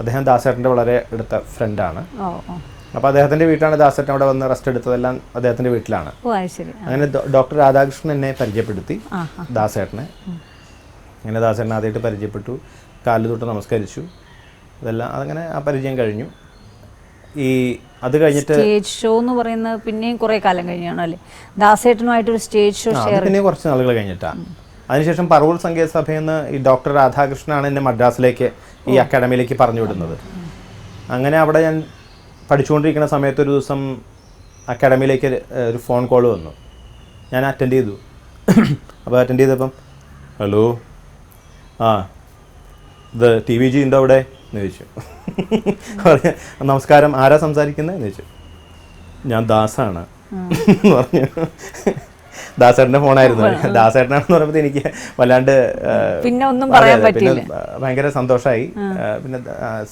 അദ്ദേഹം ദാസേട്ടൻ്റെ വളരെ അടുത്ത ഫ്രണ്ടാണ്. അപ്പോൾ അദ്ദേഹത്തിൻ്റെ വീട്ടിലാണ് ദാസേട്ടൻ അവിടെ വന്ന് റെസ്റ്റ് എടുത്തതെല്ലാം അദ്ദേഹത്തിൻ്റെ വീട്ടിലാണ്. ഓ അത് ശരി. അങ്ങനെ ഡോക്ടർ രാധാകൃഷ്ണൻ എന്നെ പരിചയപ്പെടുത്തി ദാസേട്ടനെ. അങ്ങനെ ദാസേട്ടനെ ആദ്യമായിട്ട് പരിചയപ്പെട്ടു, കാലിൽ തൊട്ട് നമസ്കരിച്ചു, ഇതെല്ലാം അതങ്ങനെ ആ പരിചയം കഴിഞ്ഞു. അത് കഴിഞ്ഞിട്ട് സ്റ്റേജ് ഷോ എന്ന് പറയുന്നത് പിന്നെയും കുറേ കാലം കഴിഞ്ഞാണോ അല്ലേ ദാസേട്ടനുമായിട്ടൊരു സ്റ്റേജ് ഷോ ഷെയർ? പിന്നെ കുറച്ച് നാളുകൾ കഴിഞ്ഞിട്ടാണ്. അതിനുശേഷം പറവൂർ സംഗീത സഭയിൽ നിന്ന് ഈ ഡോക്ടർ രാധാകൃഷ്ണനാണ് എന്നെ മദ്രാസിലേക്ക് ഈ അക്കാഡമിയിലേക്ക് പറഞ്ഞു വിടുന്നത്. അങ്ങനെ അവിടെ ഞാൻ പഠിച്ചുകൊണ്ടിരിക്കുന്ന സമയത്ത് ഒരു ദിവസം അക്കാഡമിയിലേക്ക് ഒരു ഫോൺ കോൾ വന്നു. ഞാൻ അറ്റൻഡ് ചെയ്തു. അപ്പോൾ അറ്റൻഡ് ചെയ്തപ്പം ഹലോ ഇത് TVG ഉണ്ടോ അവിടെ എന്ന് ചോദിച്ചു. നമസ്കാരം, ആരാ സംസാരിക്കുന്നത് എന്ന് ചോദിച്ചു. ഞാൻ ദാസാണ് എന്ന് പറഞ്ഞു. ദാസേട്ടൻ്റെ ഫോണായിരുന്നു. ദാസേട്ടനാണെന്ന് പറയുമ്പോൾ എനിക്ക് വല്ലാണ്ട് പിന്നെ ഒന്നും പറയാൻ പറ്റില്ല, ഭയങ്കര സന്തോഷമായി. പിന്നെ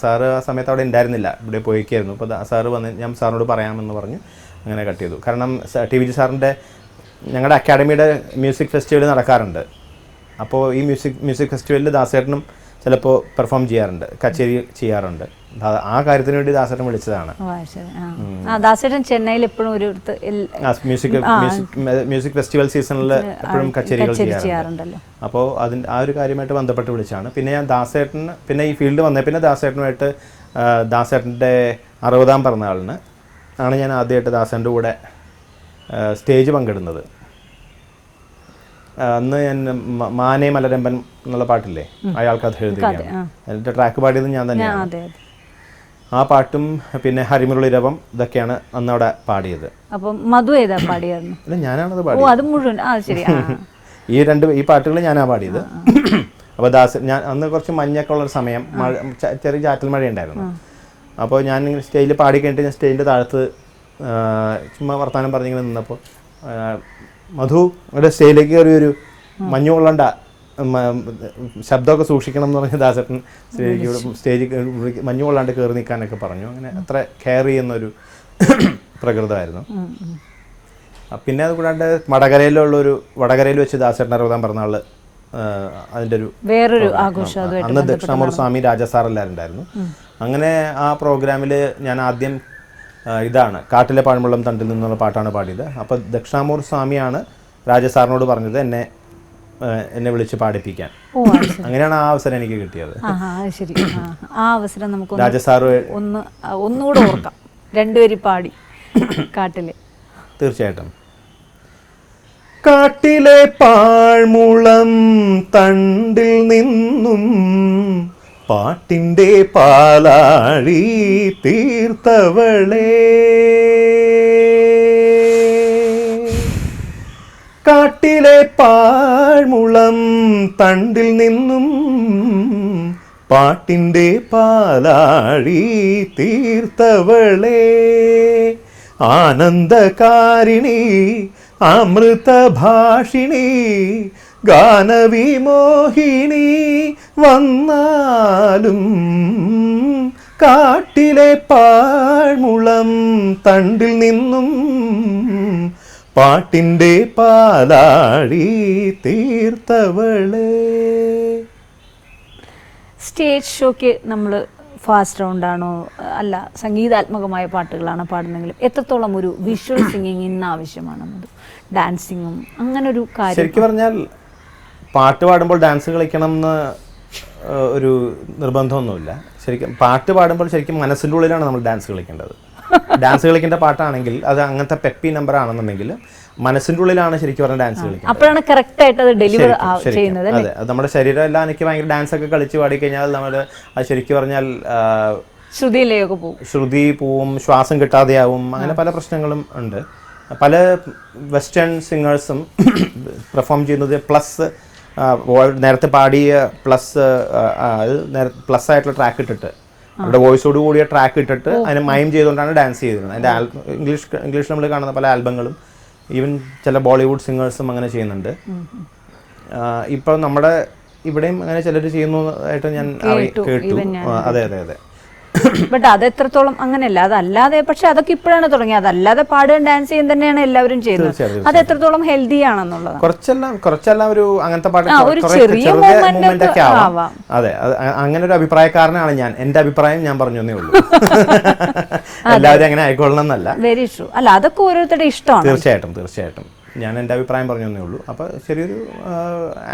സാറ് ആ സമയത്ത് അവിടെ ഉണ്ടായിരുന്നില്ല, ഇവിടെ പോയിക്കായിരുന്നു. അപ്പോൾ സാറ് വന്ന് ഞാൻ സാറിനോട് പറയാമെന്ന് പറഞ്ഞു അങ്ങനെ കട്ട് ചെയ്തു. കാരണം TVG സാറിൻ്റെ ഞങ്ങളുടെ അക്കാഡമിയുടെ മ്യൂസിക് ഫെസ്റ്റിവൽ നടക്കാറുണ്ട്. അപ്പോൾ ഈ മ്യൂസിക് ഫെസ്റ്റിവലിൽ ദാസേട്ടനും ചിലപ്പോൾ പെർഫോം ചെയ്യാറുണ്ട്, കച്ചേരി ചെയ്യാറുണ്ട്. ആ കാര്യത്തിന് വേണ്ടി ദാസേട്ടൻ വിളിച്ചതാണ്. ദാസേട്ടൻ ചെന്നൈയിൽ എപ്പോഴും ഒരു മ്യൂസിക് ഫെസ്റ്റിവൽ സീസണിൽ എപ്പോഴും കച്ചേരികൾ ചെയ്യാറുണ്ടല്ലോ. അപ്പോൾ ആ ഒരു കാര്യമായിട്ട് ബന്ധപ്പെട്ട് വിളിച്ചാണ്. പിന്നെ ഞാൻ ദാസേട്ടന് പിന്നെ ഈ ഫീൽഡ് വന്നേ പിന്നെ ദാസേട്ടനുമായിട്ട് ദാസേട്ടൻ്റെ 60ാം പിറന്നാളിന് ആണ് ഞാൻ ആദ്യമായിട്ട് ദാസേട്ടൻ്റെ കൂടെ സ്റ്റേജ് പങ്കിടുന്നത്. അന്ന് ഞാൻ മാനേ മലരമ്പൻ എന്നുള്ള പാട്ടില്ലേ, അയാൾക്ക് അത് എഴുതുകയാണ്. എന്നിട്ട് ട്രാക്ക് പാടിയത് ഞാൻ തന്നെയാണ്. ആ പാട്ടും പിന്നെ ഹരിമുരളിരവം ഇതൊക്കെയാണ് അന്ന് അവിടെ പാടിയത്. അപ്പം മധു ഏതാ പാടിയായിരുന്നു? അല്ല, ഞാനാണത് പാടിയത്. ഈ പാട്ടുകൾ ഞാനാ പാടിയത്. അപ്പോൾ ഞാൻ അന്ന് കുറച്ച് മഞ്ഞൊക്കെ ഉള്ളൊരു സമയം, ചെറിയ ചാറ്റൽ മഴ ഉണ്ടായിരുന്നു. അപ്പോൾ ഞാൻ സ്റ്റേജിൽ പാടി കഴിഞ്ഞിട്ട് ഞാൻ സ്റ്റേജിൻ്റെ താഴത്ത് ചുമ്മാ വർത്തമാനം പറഞ്ഞിങ്ങനെ നിന്നപ്പോൾ മധു ഇവിടെ സ്റ്റേജിലേക്ക് കയറി ഒരു മഞ്ഞു കൊള്ളണ്ട, ശബ്ദമൊക്കെ സൂക്ഷിക്കണം എന്ന് പറഞ്ഞ് ദാസേട്ടൻ സ്റ്റേജിൽ മഞ്ഞു കൊള്ളാണ്ട് കയറി നിൽക്കാനൊക്കെ പറഞ്ഞു. അങ്ങനെ അത്ര കെയർ ചെയ്യുന്നൊരു പ്രകൃതമായിരുന്നു. പിന്നെ അത് കൂടാണ്ട് വടകരയിൽ വെച്ച് ദാസേട്ടൻ 60ാം പിറന്നാൾ അതിൻ്റെ വേറൊരു ആഘോഷം. അന്ന് ദക്ഷിണാമൂർ സ്വാമി രാജസാർ എല്ലാവരും ഉണ്ടായിരുന്നു. അങ്ങനെ ആ പ്രോഗ്രാമിൽ ഞാൻ ആദ്യം ഇതാണ് കാട്ടിലെ പാഴ്മുള്ളം തണ്ടിൽ നിന്നുള്ള പാട്ടാണ് പാടിയത്. അപ്പോൾ ദക്ഷിണാമൂർ സ്വാമിയാണ് രാജസാറിനോട് പറഞ്ഞത് എന്നെ വിളിച്ച് പാടിപ്പിക്കാൻ. അങ്ങനെയാണ് ആ അവസരം എനിക്ക് കിട്ടിയത്. ആ അവസരം നമുക്ക് രാജസാർ ഒന്നുകൂടെ ഓർക്കാം, രണ്ടുപേരി പാടി കാട്ടിലെ. തീർച്ചയായിട്ടും. കാട്ടിലെ പാഴ്മുളം തണ്ടിൽ നിന്നും പാട്ടിൻ്റെ പാലാഴി തീർത്തവളേ, കാട്ടിലെ പാഴ്മുളം തണ്ടിൽ നിന്നും പാട്ടിൻ്റെ പാലാഴി തീർത്തവളേ, ആനന്ദകാരിണി അമൃതഭാഷിണി ഗാനവിമോഹിനി വന്നാലും കാട്ടിലെ പാഴ്മുളം തണ്ടിൽ നിന്നും പാട്ടിൻ്റെ പാലാഴി തീർത്തവളേ. സ്റ്റേജ് ഷോയ്ക്ക് നമ്മൾ ഫാസ്റ്റ് റൗണ്ടാണോ അല്ല സംഗീതാത്മകമായ പാട്ടുകളാണോ പാടുന്നെങ്കിലും എത്രത്തോളം ഒരു വിഷ്വൽ സിംഗിങ് ഇന്ന് ആവശ്യമാണ്? ഡാൻസിങ്ങും അങ്ങനെ ഒരു കാര്യം? ശരിക്കും പറഞ്ഞാൽ പാട്ട് പാടുമ്പോൾ ഡാൻസ് കളിക്കണം എന്ന് ഒരു നിർബന്ധമൊന്നുമില്ല. ശരിക്കും പാട്ട് പാടുമ്പോൾ ശരിക്കും മനസ്സിൻ്റെ ഉള്ളിലാണ് നമ്മൾ ഡാൻസ് കളിക്കേണ്ടത്. ഡാൻസ് കളിക്കേണ്ട പാട്ടാണെങ്കിൽ അത് അങ്ങനത്തെ പെപ്പി നമ്പർ ആണെന്നുണ്ടെങ്കിൽ മനസ്സിൻ്റെ ഉള്ളിലാണ് ശരിക്കും പറഞ്ഞാൽ ഡാൻസ് കളിക്കുന്നത്. അപ്പോഴാണ് കറക്റ്റ് ആയിട്ട് അത് ഡെലിവർ ചെയ്യുന്നത്. അതെ, അത് നമ്മുടെ ശരീരം എല്ലാം എനിക്ക് ഭയങ്കര ഡാൻസ് ഒക്കെ കളിച്ച് പാടിക്കഴിഞ്ഞാൽ നമ്മൾ അത് ശരിക്കും പറഞ്ഞാൽ ശ്രുതിയിലേക്ക് പോകും, ശ്രുതി പോവും, ശ്വാസം കിട്ടാതെയാവും, അങ്ങനെ പല പ്രശ്നങ്ങളും ഉണ്ട്. പല വെസ്റ്റേൺ സിംഗേഴ്സും പെർഫോം ചെയ്യുന്നത് പ്ലസ് നേരത്തെ പാടിയ പ്ലസ് ആയിട്ടുള്ള ട്രാക്ക് ഇട്ടിട്ട് അവരുടെ വോയിസോട് കൂടിയ ട്രാക്ക് ഇട്ടിട്ട് അതിനെ മൈം ചെയ്തുകൊണ്ടാണ് ഡാൻസ് ചെയ്തിരുന്നത്. അതിൻ്റെ ഇംഗ്ലീഷ് നമ്മൾ കാണുന്ന പല ആൽബങ്ങളും ഈവൻ ചില ബോളിവുഡ് സിംഗേഴ്സും അങ്ങനെ ചെയ്യുന്നുണ്ട്. ഇപ്പോൾ നമ്മുടെ ഇവിടെയും അങ്ങനെ ചിലർ ചെയ്യുന്നതായിട്ട് ഞാൻ കേട്ടു. അതെ അതെ അതെ. ബട്ട് അത് എത്രത്തോളം അങ്ങനെയല്ല, അതല്ലാതെ പക്ഷെ അതൊക്കെ ഇപ്പോഴാണ് തുടങ്ങിയത്. അതല്ലാതെ പാടുകയും ഡാൻസ് ചെയ്യും തന്നെയാണ് എല്ലാവരും ചെയ്യുന്നത്. അത് എത്രത്തോളം ഹെൽത്തി ആണെന്നുള്ളത് കുറച്ചെല്ലാം ഒരു അങ്ങനത്തെ പാട്ട് ഒക്കെ ആവാം. അതെ, അങ്ങനെ ഒരു അഭിപ്രായക്കാരനാണ് ഞാൻ. എന്റെ അഭിപ്രായം ഞാൻ പറഞ്ഞേ ഉള്ളൂ. എല്ലാവരും അങ്ങനെ ആയിക്കൊള്ളണം എന്നല്ല. Very true. അല്ല, അതൊക്കെ ഓരോരുത്തരുടെ ഇഷ്ടമാണ്. തീർച്ചയായിട്ടും ഞാൻ എൻ്റെ അഭിപ്രായം പറഞ്ഞേ ഉള്ളൂ. അപ്പോൾ ചെറിയൊരു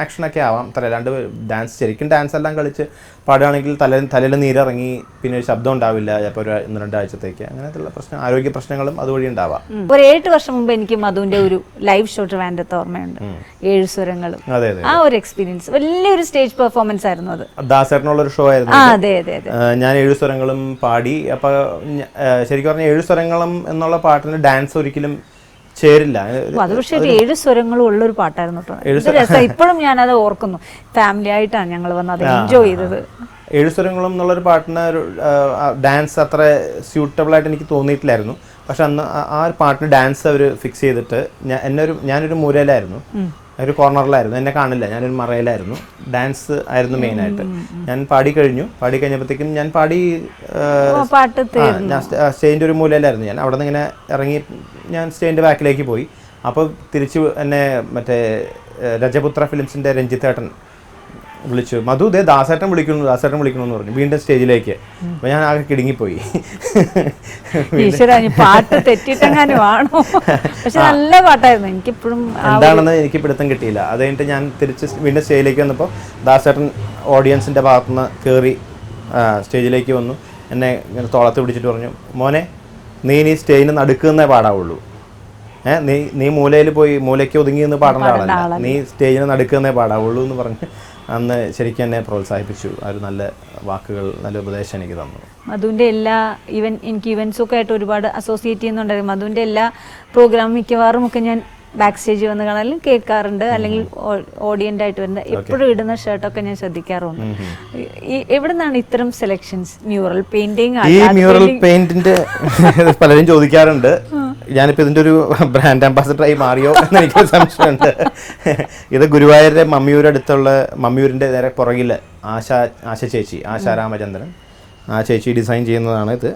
ആക്ഷനൊക്കെ ആവാം. അല്ലാണ്ട് ഡാൻസ് ശരിക്കും ഡാൻസ് എല്ലാം കളിച്ച് പാടുകയാണെങ്കിൽ തലയിൽ നീരിറങ്ങി പിന്നെ ഒരു ശബ്ദം ഉണ്ടാവില്ല ചിലപ്പോൾ ഒരു 1-2 ആഴ്ചത്തേക്ക്. അങ്ങനത്തെ ആരോഗ്യ പ്രശ്നങ്ങളും അതുവഴി ഉണ്ടാവാം. ഒരു 7 വർഷം മുമ്പ് എനിക്ക് മധുവിന്റെ ഒരു ലൈവ് ഷോ ട്രിവാൻഡ്രത്ത് ഓർമ്മയുണ്ട്. 7 സ്വരങ്ങളും. ആ ഒരു എക്സ്പീരിയൻസ് വലിയൊരു സ്റ്റേജ് പെർഫോമൻസ് ആയിരുന്നു അത്. ദാസേട്ടനുള്ളൊരു ഷോ ആയിരുന്നു. അതെ. ഞാൻ 7 സ്വരങ്ങളും പാടി. അപ്പോൾ ശരിക്കും പറഞ്ഞാൽ 7 സ്വരങ്ങളും എന്നുള്ള പാട്ടിന് ഡാൻസ് ഒരിക്കലും ചേരില്ല. അത് പക്ഷേ 7 സ്വരങ്ങളും ഉള്ളൊരു പാട്ടായിരുന്നു കേട്ടോ. ഇപ്പോഴും ഞാനത് ഓർക്കുന്നു. ഫാമിലി ആയിട്ടാണ് ഞങ്ങൾ വന്ന് അത് എൻജോയ് ചെയ്തത്. 7 സ്വരങ്ങളും എന്നുള്ളൊരു പാട്ടിന് ഒരു ഡാൻസ് അത്ര സ്യൂട്ടബിൾ ആയിട്ട് എനിക്ക് തോന്നിയിട്ടില്ലായിരുന്നു. പക്ഷെ അന്ന് ആ ഒരു പാട്ടിന് ഡാൻസ് അവർ ഫിക്സ് ചെയ്തിട്ട് ഞാനൊരു മൂലയിലായിരുന്നു, ഒരു കോർണറിലായിരുന്നു, എന്നെ കാണില്ല, ഞാനൊരു മറയിലായിരുന്നു. ഡാൻസ് ആയിരുന്നു മെയിനായിട്ട്. ഞാൻ പാടി കഴിഞ്ഞപ്പോഴത്തേക്കും ഞാൻ സ്റ്റേജിൻ്റെ ഒരു മൂലയിലായിരുന്നു. ഞാൻ അവിടെ നിന്ന് ഇങ്ങനെ ഇറങ്ങി ഞാൻ സ്റ്റേജിൻ്റെ ബാക്കിലേക്ക് പോയി. അപ്പോൾ തിരിച്ച് എന്നെ മറ്റേ രജപുത്ര ഫിലിംസിൻ്റെ രഞ്ജിത്തേട്ടൻ വിളിച്ചു, മധു ദേ ദാസേട്ടൻ വിളിക്കുന്നു എന്ന് പറഞ്ഞു വീണ്ടും സ്റ്റേജിലേക്ക്. അപ്പോൾ ഞാൻ ആകെ കിടുങ്ങിപ്പോയി. പാട്ട് തെറ്റിട്ടെങ്ങാനും ആണോ? പക്ഷെ നല്ല പാട്ടായിരുന്നു. എനിക്കിപ്പോഴും എന്താണെന്ന് എനിക്ക് പിടുത്തം കിട്ടിയില്ല. അത് കഴിഞ്ഞിട്ട് ഞാൻ തിരിച്ച് വീണ്ടും സ്റ്റേജിലേക്ക് വന്നപ്പോൾ ദാസേട്ടൻ ഓഡിയൻസിൻ്റെ ഭാഗത്തുനിന്ന് കയറി സ്റ്റേജിലേക്ക് വന്നു. എന്നെ ഇങ്ങനെ തോളത്ത് പിടിച്ചിട്ട് പറഞ്ഞു, മോനെ നീ സ്റ്റേജിന് നടുക്കുന്നേ പാടാവുള്ളൂ, നീ മൂലയ്ക്ക് ഒതുങ്ങി നിന്ന് പാടേണ്ട ആളല്ല, നീ സ്റ്റേജിന് നടുക്കുന്നേ പാടാവുള്ളൂ എന്ന് പറഞ്ഞ് അന്ന് ശരിക്കും എന്നെ പ്രോത്സാഹിപ്പിച്ചു. ഒരു നല്ല വാക്കുകൾ, നല്ല ഉപദേശം എനിക്ക് തന്നു. മധുവിൻ്റെ എനിക്ക് ഇവൻസൊക്കെ ആയിട്ട് ഒരുപാട് അസോസിയേറ്റ് ചെയ്യുന്നുണ്ടായിരുന്നു. മധുവിൻ്റെ എല്ലാ പ്രോഗ്രാം മിക്കവാറും ഒക്കെ ഞാൻ ബാക്ക് സ്റ്റേജ് വന്ന് കാണാനും കേൾക്കാറുണ്ട്, അല്ലെങ്കിൽ ഓഡിയൻ്റ് ആയിട്ട് വരുന്നത്. എപ്പോഴും ഇടുന്ന ഷർട്ടൊക്കെ ഞാൻ ശ്രദ്ധിക്കാറുണ്ട്. എവിടെ നിന്നാണ് ഇത്തരം സെലക്ഷൻസ്? Mural painting? ഈ മ്യൂറൽ പെയിന്റിന്റെ പലരും ചോദിക്കാറുണ്ട്. ഞാനിപ്പോൾ ഇതിൻ്റെ ഒരു ബ്രാൻഡ് അംബാസഡറായി മാറിയോ എന്ന് എനിക്കൊരു സംശയമുണ്ട്. ഇത് ഗുരുവായൂരിലെ മമ്മിയൂരിൻ്റെ നേരെ പുറകിൽ ആശ ചേച്ചി, ആശാ രാമചന്ദ്രൻ, ആ ചേച്ചി ഡിസൈൻ ചെയ്യുന്നതാണ് ഇത്.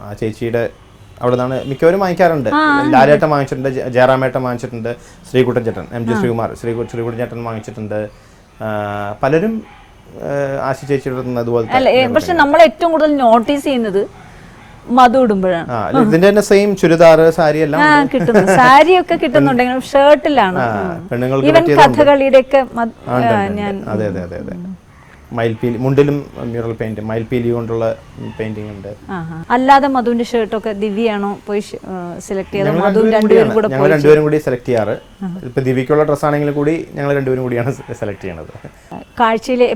ആ ചേച്ചിയുടെ അവിടെ നിന്നാണ് മിക്കവരും വാങ്ങിക്കാറുണ്ട്. ലാലേട്ടൻ വാങ്ങിച്ചിട്ടുണ്ട്, ജയറാമേട്ടൻ വാങ്ങിച്ചിട്ടുണ്ട്, ശ്രീകുട്ടൻ ചേട്ടൻ, MG ശ്രീകുട്ടൻ ചേട്ടൻ വാങ്ങിച്ചിട്ടുണ്ട്. പലരും ആശ ചേച്ചിയുടെ അതുപോലെ. പക്ഷെ നമ്മൾ ഏറ്റവും കൂടുതൽ നോട്ടീസ് ചെയ്യുന്നത് മധു ഇടുമ്പോഴാണ്. ഇതിന്റെ തന്നെ സെയിം ചുരിദാർ, സാരി എല്ലാം കിട്ടുന്നു. സാരിയൊക്കെ കിട്ടുന്നുണ്ടെങ്കിലും ഷർട്ടിലാണ്. ഈവൻ കഥകളിയുടെ ഒക്കെ ഞാൻ മയിൽപീലി മുണ്ടിലും മ്യൂറൽ പെയിന്റ്, മയിൽപീലി കൊണ്ടുള്ള പെയിന്റിംഗ് ഉണ്ട്. അല്ലാതെ മധുവിന്റെ ഷർട്ടൊക്കെ ദിവ്യാണോ പോയി സെലക്ട് ചെയ്തത്? ഞങ്ങൾ രണ്ടുപേരും കൂടി സെലക്ട് ചെയ്യാറ്. ഇപ്പൊ ദിവ്യക്കുള്ള ഡ്രസ് ആണെങ്കിൽ കൂടി ഞങ്ങൾ രണ്ടുപേരും കൂടിയാണ് സെലക്ട് ചെയ്യണത്. കാഴ്ചയിലെ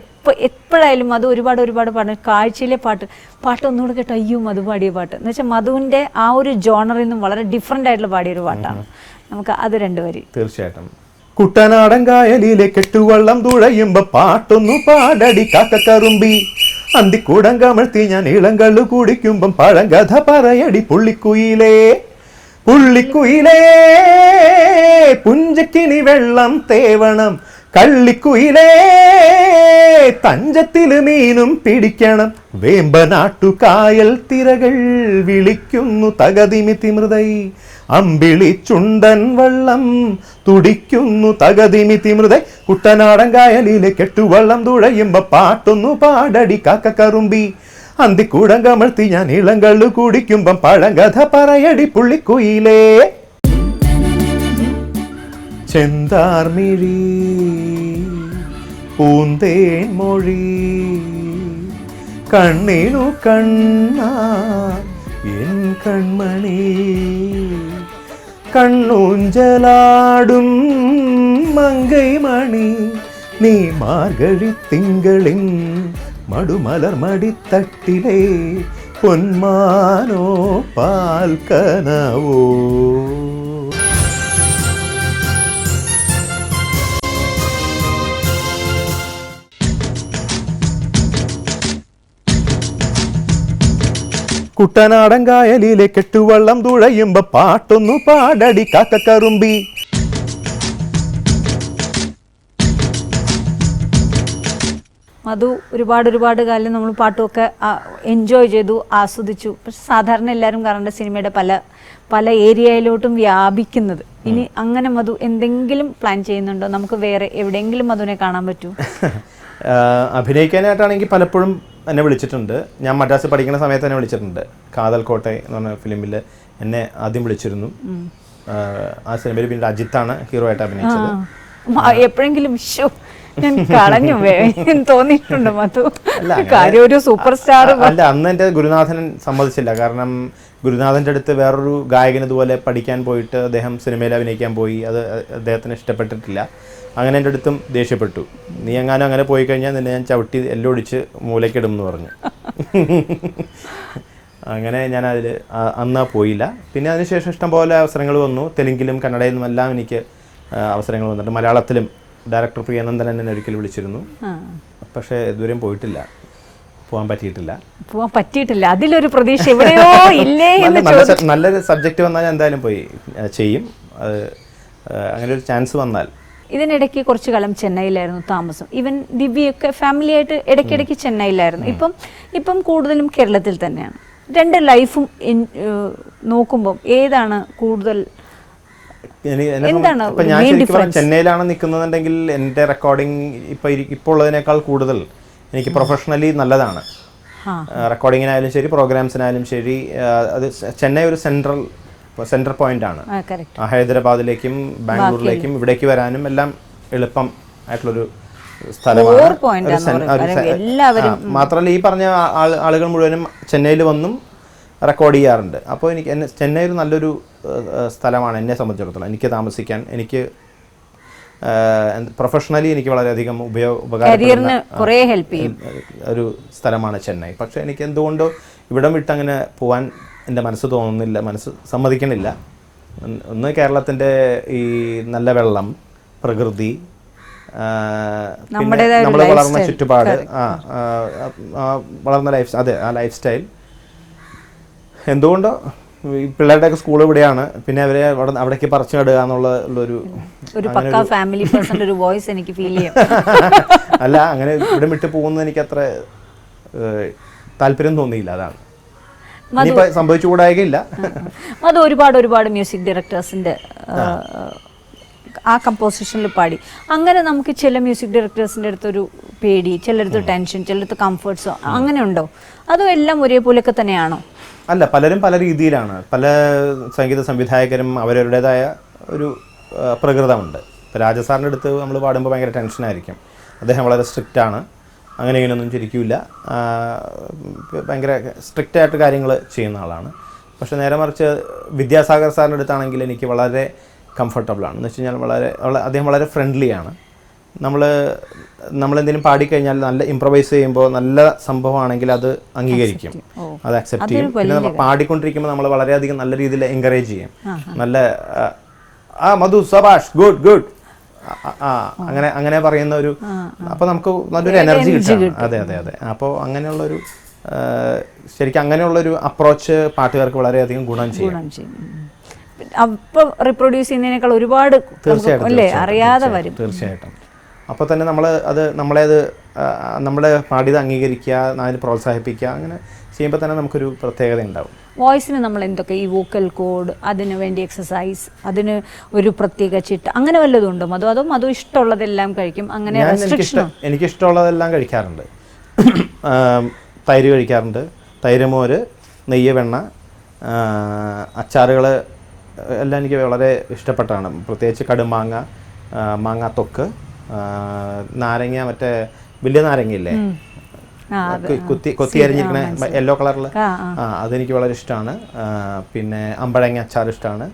എപ്പോഴായാലും മധു ഒരുപാട് പാട്ട്, കാഴ്ചയിലെ പാട്ട് ഒന്നുകൂടെ കേട്ടോ, അയ്യോ മധു പാടിയ പാട്ട് എന്ന് വെച്ചാൽ മധുവിന്റെ ആ ഒരു ജോണറിൽ നിന്നും വളരെ ഡിഫറെന്റ് ആയിട്ടുള്ള പാടിയൊരു പാട്ടാണ്. നമുക്ക് അത് 2 വരി. തീർച്ചയായിട്ടും. കുട്ടനാടൻ കായലിലെ കെട്ടുവള്ളം തുഴയുമ്പോ പാട്ടൊന്നു പാടടി കാക്കക്കറുമ്പി, അന്തിക്കൂടം കമഴ്ത്തി ഞാൻ ഇളങ്കള്ളു കുടിക്കുമ്പം പഴങ്കഥ പറയടി പുള്ളിക്കുയിലേ പുഞ്ചക്കിനി വെള്ളം തേവണം, കള്ളിക്കുയിലേ തഞ്ചത്തില് മീനും പിടിക്കണം, വേമ്പനാട്ടു കായൽ തിരകൾ വിളിക്കുന്നു തകതിമിതിമൃതൈ, അമ്പിളി ചുണ്ടൻ വള്ളം തുടിക്കുന്നു തകതിമിതിമൃതൈ, കുട്ടനാടൻ കായലിലെ കെട്ടുവള്ളം തുഴയുമ്പോ പാട്ടൊന്നു പാടടി കാക്കക്കറുമ്പി, അന്തിക്കൂടം കമഴ്ത്തി ഞാൻ ഇളങ്കള്ളു കുടിക്കുമ്പം പഴങ്കഥ പറയടി പുള്ളിക്കുയിലേ. ചെന്താർമിഴി പൂന്തേൻ മൊഴി കണ്ണിനു കണ്ണാ എൻ കൺമണി, കണ്ണൂഞ്ചലാടും മങ്കൈ മണി, നീ മാർഗഴി തിങ്കളിൻ മടുമലർ മടിത്തട്ടിലെ പൊന്മാനോ പാൽക്കനവോ. കുട്ടനാടൻ കായലിലെ കെട്ടുവള്ളം തുഴയുമ്പോ പാട്ടൊന്നു പാടടി കാക്കക്കറുമ്പി. മധു ഒരുപാട് കാലം നമ്മൾ പാട്ടുമൊക്കെ എൻജോയ് ചെയ്തു, ആസ്വദിച്ചു. പക്ഷെ സാധാരണ എല്ലാവരും കാണേണ്ട സിനിമയുടെ പല ഏരിയയിലോട്ടും വ്യാപിക്കുന്നത്. ഇനി അങ്ങനെ മധു എന്തെങ്കിലും പ്ലാൻ ചെയ്യുന്നുണ്ടോ? നമുക്ക് വേറെ എവിടെയെങ്കിലും മധുവിനെ കാണാൻ പറ്റൂ? അഭിനയിക്കാനായിട്ടാണെങ്കിൽ പലപ്പോഴും എന്നെ വിളിച്ചിട്ടുണ്ട്. ഞാൻ മദ്രാസിൽ പഠിക്കുന്ന സമയത്ത് എന്നെ വിളിച്ചിട്ടുണ്ട്. കാതൽ കോട്ടെ എന്ന് പറഞ്ഞ ഫിലിമിൽ എന്നെ ആദ്യം വിളിച്ചിരുന്നു. ആ സിനിമയിൽ പിന്നെ അജിത്താണ് ഹീറോ ആയിട്ട് അഭിനയിച്ചത്. എപ്പോഴെങ്കിലും ഞാൻ കളഞ്ഞു തോന്നിയിട്ടുണ്ട് മധു, കാര്യം ഒരു സൂപ്പർ സ്റ്റാർ. അല്ല, അന്ന് എൻ്റെ ഗുരുനാഥൻ സമ്മതിച്ചില്ല. കാരണം ഗുരുനാഥൻ്റെ അടുത്ത് വേറൊരു ഗായകൻ ഇതുപോലെ പഠിക്കാൻ പോയിട്ട് അദ്ദേഹം സിനിമയിൽ അഭിനയിക്കാൻ പോയി. അത് അദ്ദേഹത്തിന് ഇഷ്ടപ്പെട്ടിട്ടില്ല. അങ്ങനെ എൻ്റെ അടുത്തും ദേഷ്യപ്പെട്ടു. നീ എങ്ങാനും അങ്ങനെ പോയി കഴിഞ്ഞാൽ നിന്നെ ഞാൻ ചവിട്ടി എല്ലാം ഒടിച്ച് മൂലയ്ക്കിടും എന്ന് പറഞ്ഞു. അങ്ങനെ ഞാൻ അതിൽ അന്ന് പോയില്ല. പിന്നെ അതിനുശേഷം ഇഷ്ടംപോലെ അവസരങ്ങൾ വന്നു. തെലുങ്കിലും കന്നഡയിൽ നിന്നും എല്ലാം എനിക്ക് അവസരങ്ങൾ വന്നിട്ട്. മലയാളത്തിലും ഡയറക്ടർ പ്രിയാനന്ദൻ എന്നെ ഒരിക്കൽ വിളിച്ചിരുന്നു. പക്ഷേ ഇതുവരെയും പോകാൻ പറ്റിയിട്ടില്ല. അതിലൊരു പ്രതീക്ഷ എവിടെയോ ഇല്ലേ? നല്ലൊരു സബ്ജക്റ്റ് വന്നാൽ ഞാൻ എന്തായാലും പോയി ചെയ്യും. അങ്ങനെ ഒരു ചാൻസ് വന്നാൽ. ഇതിനിടയ്ക്ക് കുറച്ചു കാലം ചെന്നൈയിലായിരുന്നു താമസം. ഈവൻ ദിവ്യയൊക്കെ ഫാമിലി ആയിട്ട് ഇടയ്ക്കിടയ്ക്ക് ചെന്നൈയിലായിരുന്നു. ഇപ്പം കൂടുതലും കേരളത്തിൽ തന്നെയാണ്. രണ്ട് ലൈഫും നോക്കുമ്പോൾ ഏതാണ് കൂടുതൽ? ഞാൻ ചെന്നൈയിലാണ് നിൽക്കുന്നതെങ്കിൽ എൻ്റെ റെക്കോർഡിങ് ഇപ്പോൾ ഉള്ളതിനേക്കാൾ കൂടുതൽ എനിക്ക് പ്രൊഫഷണലി നല്ലതാണ്. റെക്കോർഡിങ്ങിനായാലും ശരി, പ്രോഗ്രാംസിനായാലും ശരി. അത് ചെന്നൈ ഒരു സെൻട്രൽ പോയിന്റ് ആണ്. ഹൈദരാബാദിലേക്കും ബാംഗ്ലൂരിലേക്കും ഇവിടേക്ക് വരാനും എല്ലാം എളുപ്പം ആയിട്ടുള്ളൊരു സ്ഥലമാണ്. മാത്രമല്ല ഈ പറഞ്ഞ ആളുകൾ മുഴുവനും ചെന്നൈയിൽ വന്നും റെക്കോർഡ് ചെയ്യാറുണ്ട്. അപ്പോൾ ചെന്നൈ ഒരു നല്ലൊരു സ്ഥലമാണ് എന്നെ സംബന്ധിച്ചിടത്തോളം. എനിക്ക് താമസിക്കാൻ, എനിക്ക് പ്രൊഫഷണലി എനിക്ക് വളരെയധികം ഉപകാരപ്പെടുന്ന ഒരു സ്ഥലമാണ് ചെന്നൈ. പക്ഷേ എനിക്ക് എന്തുകൊണ്ടോ ഇവിടം വിട്ടങ്ങനെ പോകാൻ എൻ്റെ മനസ്സ് തോന്നുന്നില്ല, മനസ്സ് സമ്മതിക്കണില്ല. ഒന്ന് കേരളത്തിൻ്റെ ഈ നല്ല വെള്ളം, പ്രകൃതി, നമ്മൾ വളർന്ന ചുറ്റുപാട്, വളർന്ന ആ ലൈഫ് സ്റ്റൈൽ എന്തുകൊണ്ടോ ഈ പിള്ളേരുടെയൊക്കെ സ്കൂൾ ഇവിടെയാണ്. പിന്നെ അവരെ അവിടേക്ക് പറിച്ചു നടുക എന്നുള്ളൊരു വോയിസ് എനിക്ക് ഫീൽ ചെയ്യാം. അല്ല, അങ്ങനെ ഇവിടെ വിട്ട് പോകുന്നത് എനിക്ക് അത്ര താല്പര്യം തോന്നിയില്ല. അതാണ് സംഭവിച്ചുകൂടായില്ല. അത് ഒരുപാട് മ്യൂസിക് ഡയറക്ടേഴ്സിന്റെ ആ കമ്പോസിഷനിൽ പാടി. അങ്ങനെ നമുക്ക് ചില മ്യൂസിക് ഡയറക്ടേഴ്സിന്റെ അടുത്തൊരു പേടി, ചിലടത്ത് ടെൻഷൻ, ചിലടത്ത് കംഫർട്ട്സോ അങ്ങനെ ഉണ്ടോ? അതോ എല്ലാം ഒരേപോലെയൊക്കെ തന്നെയാണോ? അല്ല, പലരും പല രീതിയിലാണ്. പല സംഗീത സംവിധായകരും അവരവരുടേതായ ഒരു പ്രകൃതമുണ്ട്. ഇപ്പോൾ രാജസാറിൻ്റെ അടുത്ത് നമ്മൾ പാടുമ്പോൾ ഭയങ്കര ടെൻഷനായിരിക്കും. അദ്ദേഹം വളരെ സ്ട്രിക്റ്റ് ആണ്. അങ്ങനെ ഇങ്ങനെയൊന്നും ചിരിക്കില്ല. ഭയങ്കര സ്ട്രിക്റ്റായിട്ട് കാര്യങ്ങൾ ചെയ്യുന്ന ആളാണ്. പക്ഷേ നേരെ മറിച്ച് വിദ്യാസാഗർ സാറിൻ്റെ അടുത്താണെങ്കിൽ എനിക്ക് വളരെ കംഫർട്ടബിളാണ്. എന്ന് വെച്ച് കഴിഞ്ഞാൽ അദ്ദേഹം വളരെ ഫ്രണ്ട്ലിയാണ്. നമ്മളെന്തെങ്കിലും പാടിക്കഴിഞ്ഞാൽ നല്ല ഇംപ്രവൈസ് ചെയ്യുമ്പോൾ നല്ല സംഭവമാണെങ്കിൽ അത് അംഗീകരിക്കും, അത് അക്സെപ്റ്റ് ചെയ്യും. പിന്നെ പാടിക്കൊണ്ടിരിക്കുമ്പോൾ നമ്മൾ വളരെയധികം നല്ല രീതിയിൽ എൻകറേജ് ചെയ്യും. നല്ല മധു സബാഷ്, ഗുഡ് അങ്ങനെ പറയുന്ന ഒരു, അപ്പോൾ നമുക്ക് നല്ലൊരു എനർജി കിട്ടും. അതെ. അപ്പോൾ അങ്ങനെയുള്ളൊരു ശരിക്കും അങ്ങനെയുള്ളൊരു അപ്രോച്ച് പാട്ടുകാർക്ക് വളരെയധികം ഗുണം ചെയ്യും. അപ്പോൾ റിപ്രൊഡ്യൂസ് ചെയ്യുന്നതിനേക്കാൾ ഒരുപാട് അറിയാതെ വരും. തീർച്ചയായിട്ടും. അപ്പോൾ തന്നെ നമ്മളെ പാടിയത് അംഗീകരിക്കുക, അതിന് പ്രോത്സാഹിപ്പിക്കുക, അങ്ങനെ ചെയ്യുമ്പോൾ തന്നെ നമുക്കൊരു പ്രത്യേകത ഉണ്ടാവും. വോയിസിന് നമ്മൾ എന്തൊക്കെ ഈ വോക്കൽ കോഡ്, അതിന് വേണ്ടി എക്സസൈസ്, അതിന് ഒരു പ്രത്യേക ചിട്ട, അങ്ങനെ വല്ലതും ഉണ്ടോ? അതോ ഇഷ്ടമുള്ളതെല്ലാം കഴിക്കും? അങ്ങനെ എനിക്ക് ഇഷ്ടമുള്ളതെല്ലാം കഴിക്കാറുണ്ട്. തൈര് കഴിക്കാറുണ്ട്, തൈര്, മോര്, നെയ്യ്, വെണ്ണ, അച്ചാറുകൾ എല്ലാം എനിക്ക് വളരെ ഇഷ്ടപ്പെട്ടാണ്. പ്രത്യേകിച്ച് കടുമാങ്ങ, മാങ്ങാത്തൊക്ക്, നാരങ്ങ, മറ്റേ വലിയ നാരങ്ങയില്ലേ, കൊത്തി അരിഞ്ഞിരിക്കണ യെല്ലോ കളറിൽ, അതെനിക്ക് വളരെ ഇഷ്ടമാണ്. പിന്നെ അമ്പഴങ്ങ അച്ചാർ ഇഷ്ടമാണ്.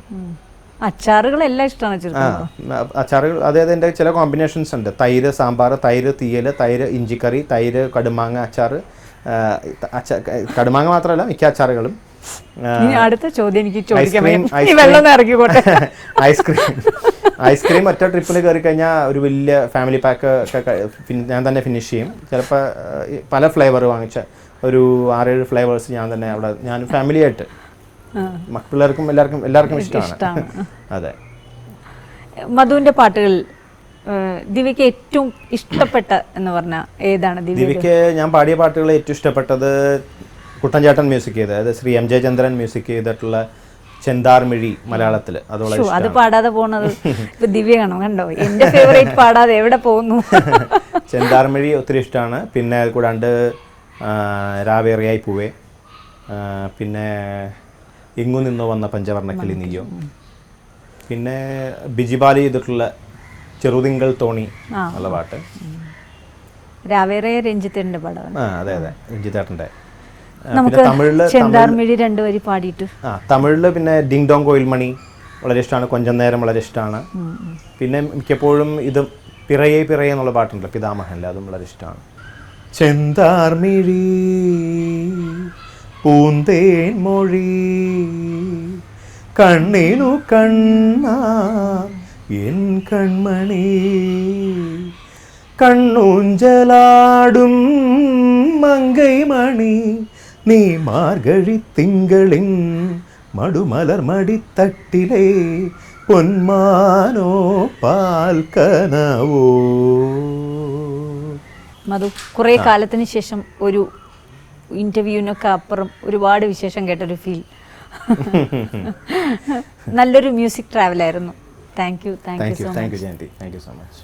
അച്ചാറുകളെല്ലാം ഇഷ്ടമാണ്. അച്ചാറുകൾ അതായത് എൻ്റെ ചില കോമ്പിനേഷൻസ് ഉണ്ട്. തൈര് സാമ്പാർ, തൈര് തീയൽ, തൈര് ഇഞ്ചിക്കറി, തൈര് കടുമാങ്ങ അച്ചാർ. കടുമാങ്ങ മാത്രമല്ല മിക്ക അച്ചാറുകളും. അടുത്ത ചോദ്യം എനിക്ക് ഐസ്ക്രീം ഒറ്റ ട്രിപ്പിൽ കയറി കഴിഞ്ഞാൽ ഒരു വലിയ ഫാമിലി പാക്ക് ഒക്കെ ഞാൻ തന്നെ ഫിനിഷ് ചെയ്യും. ചിലപ്പോൾ പല ഫ്ലേവർ വാങ്ങിച്ച ഒരു 6-7 ഫ്ലേവേഴ്സ് ഞാൻ ഫാമിലി ആയിട്ട്, പിള്ളേർക്കും എല്ലാവർക്കും ഇഷ്ടമാണ്. അതെ. മധുവിന്റെ പാട്ടുകൾ ദിവ്യക്ക് ഏറ്റവും ഇഷ്ടപ്പെട്ട എന്ന് പറഞ്ഞാൽ ഏതാണ്? ദിവ്യക്ക് ഞാൻ പാടിയ പാട്ടുകൾ ഏറ്റവും ഇഷ്ടപ്പെട്ടത് കുട്ടൻചേട്ടൻ മ്യൂസിക് ചെയ്ത്, അതായത് ശ്രീ എം ജെ ചന്ദ്രൻ മ്യൂസിക് ചെയ്തിട്ടുള്ള ചെന്താർമിഴി മലയാളത്തിൽ. അത് പാടാതെ പോണത് ദിവ്യ കാണോ? കണ്ടോ, എന്റെ ഫേവറേറ്റ് പാടാതെ എവിടെ പോകുന്നു. ചെന്താർമിഴി ഒത്തിരി ഇഷ്ടമാണ്. പിന്നെ കൂടാണ്ട് രാവേറിയായി പൂവേ, പിന്നെ ഇങ്ങു നിന്നോ വന്ന പഞ്ചവർണ്ണക്കിളി നീയോ, പിന്നെ ബിജിബാലി ചെയ്തിട്ടുള്ള ചെറുതിങ്കൾ തോണി എന്നുള്ള പാട്ട്. രാവേറെ രഞ്ജിത്തിന്റെ പടമാണ്. അതെ അതെ, രഞ്ജിത്തേട്ടൻ്റെ. നമുക്ക് ചെന്താർമിഴി 2 വരി പാടിയിട്ട്. തമിഴിൽ പിന്നെ ഡിങ് ഡോങ് കോയിൽ മണി വളരെ ഇഷ്ടമാണ്, കൊഞ്ചം നേരം വളരെ ഇഷ്ടമാണ്. പിന്നെ മിക്കപ്പോഴും ഇത് പിറയെ പിറയെ എന്നുള്ള പാട്ടുണ്ടല്ലോ പിതാമഹനിൽ, അതും വളരെ ഇഷ്ടമാണ്. ചെന്താർമിഴി പൂന്തേൻ മൊഴി കണ്ണിനു കണ്ണാ എൻ കൺമണി കണ്ണൂഞ്ചലാടും മങ്കൈ മണി നീ മാർഗഴി തിങ്കളിൻ മടുമലർ മടിത്തട്ടിലെ പൊന്മാനോ പാൽക്കനവോ. മധു, കുറേ കാലത്തിന് ശേഷം ഒരു ഇന്റർവ്യൂവിനൊക്കെ അപ്പുറം ഒരുപാട് വിശേഷം കേട്ടൊരു ഫീൽ. നല്ലൊരു മ്യൂസിക് ട്രാവൽ ആയിരുന്നു. Thank you so much. Jayanthi, thank you so much.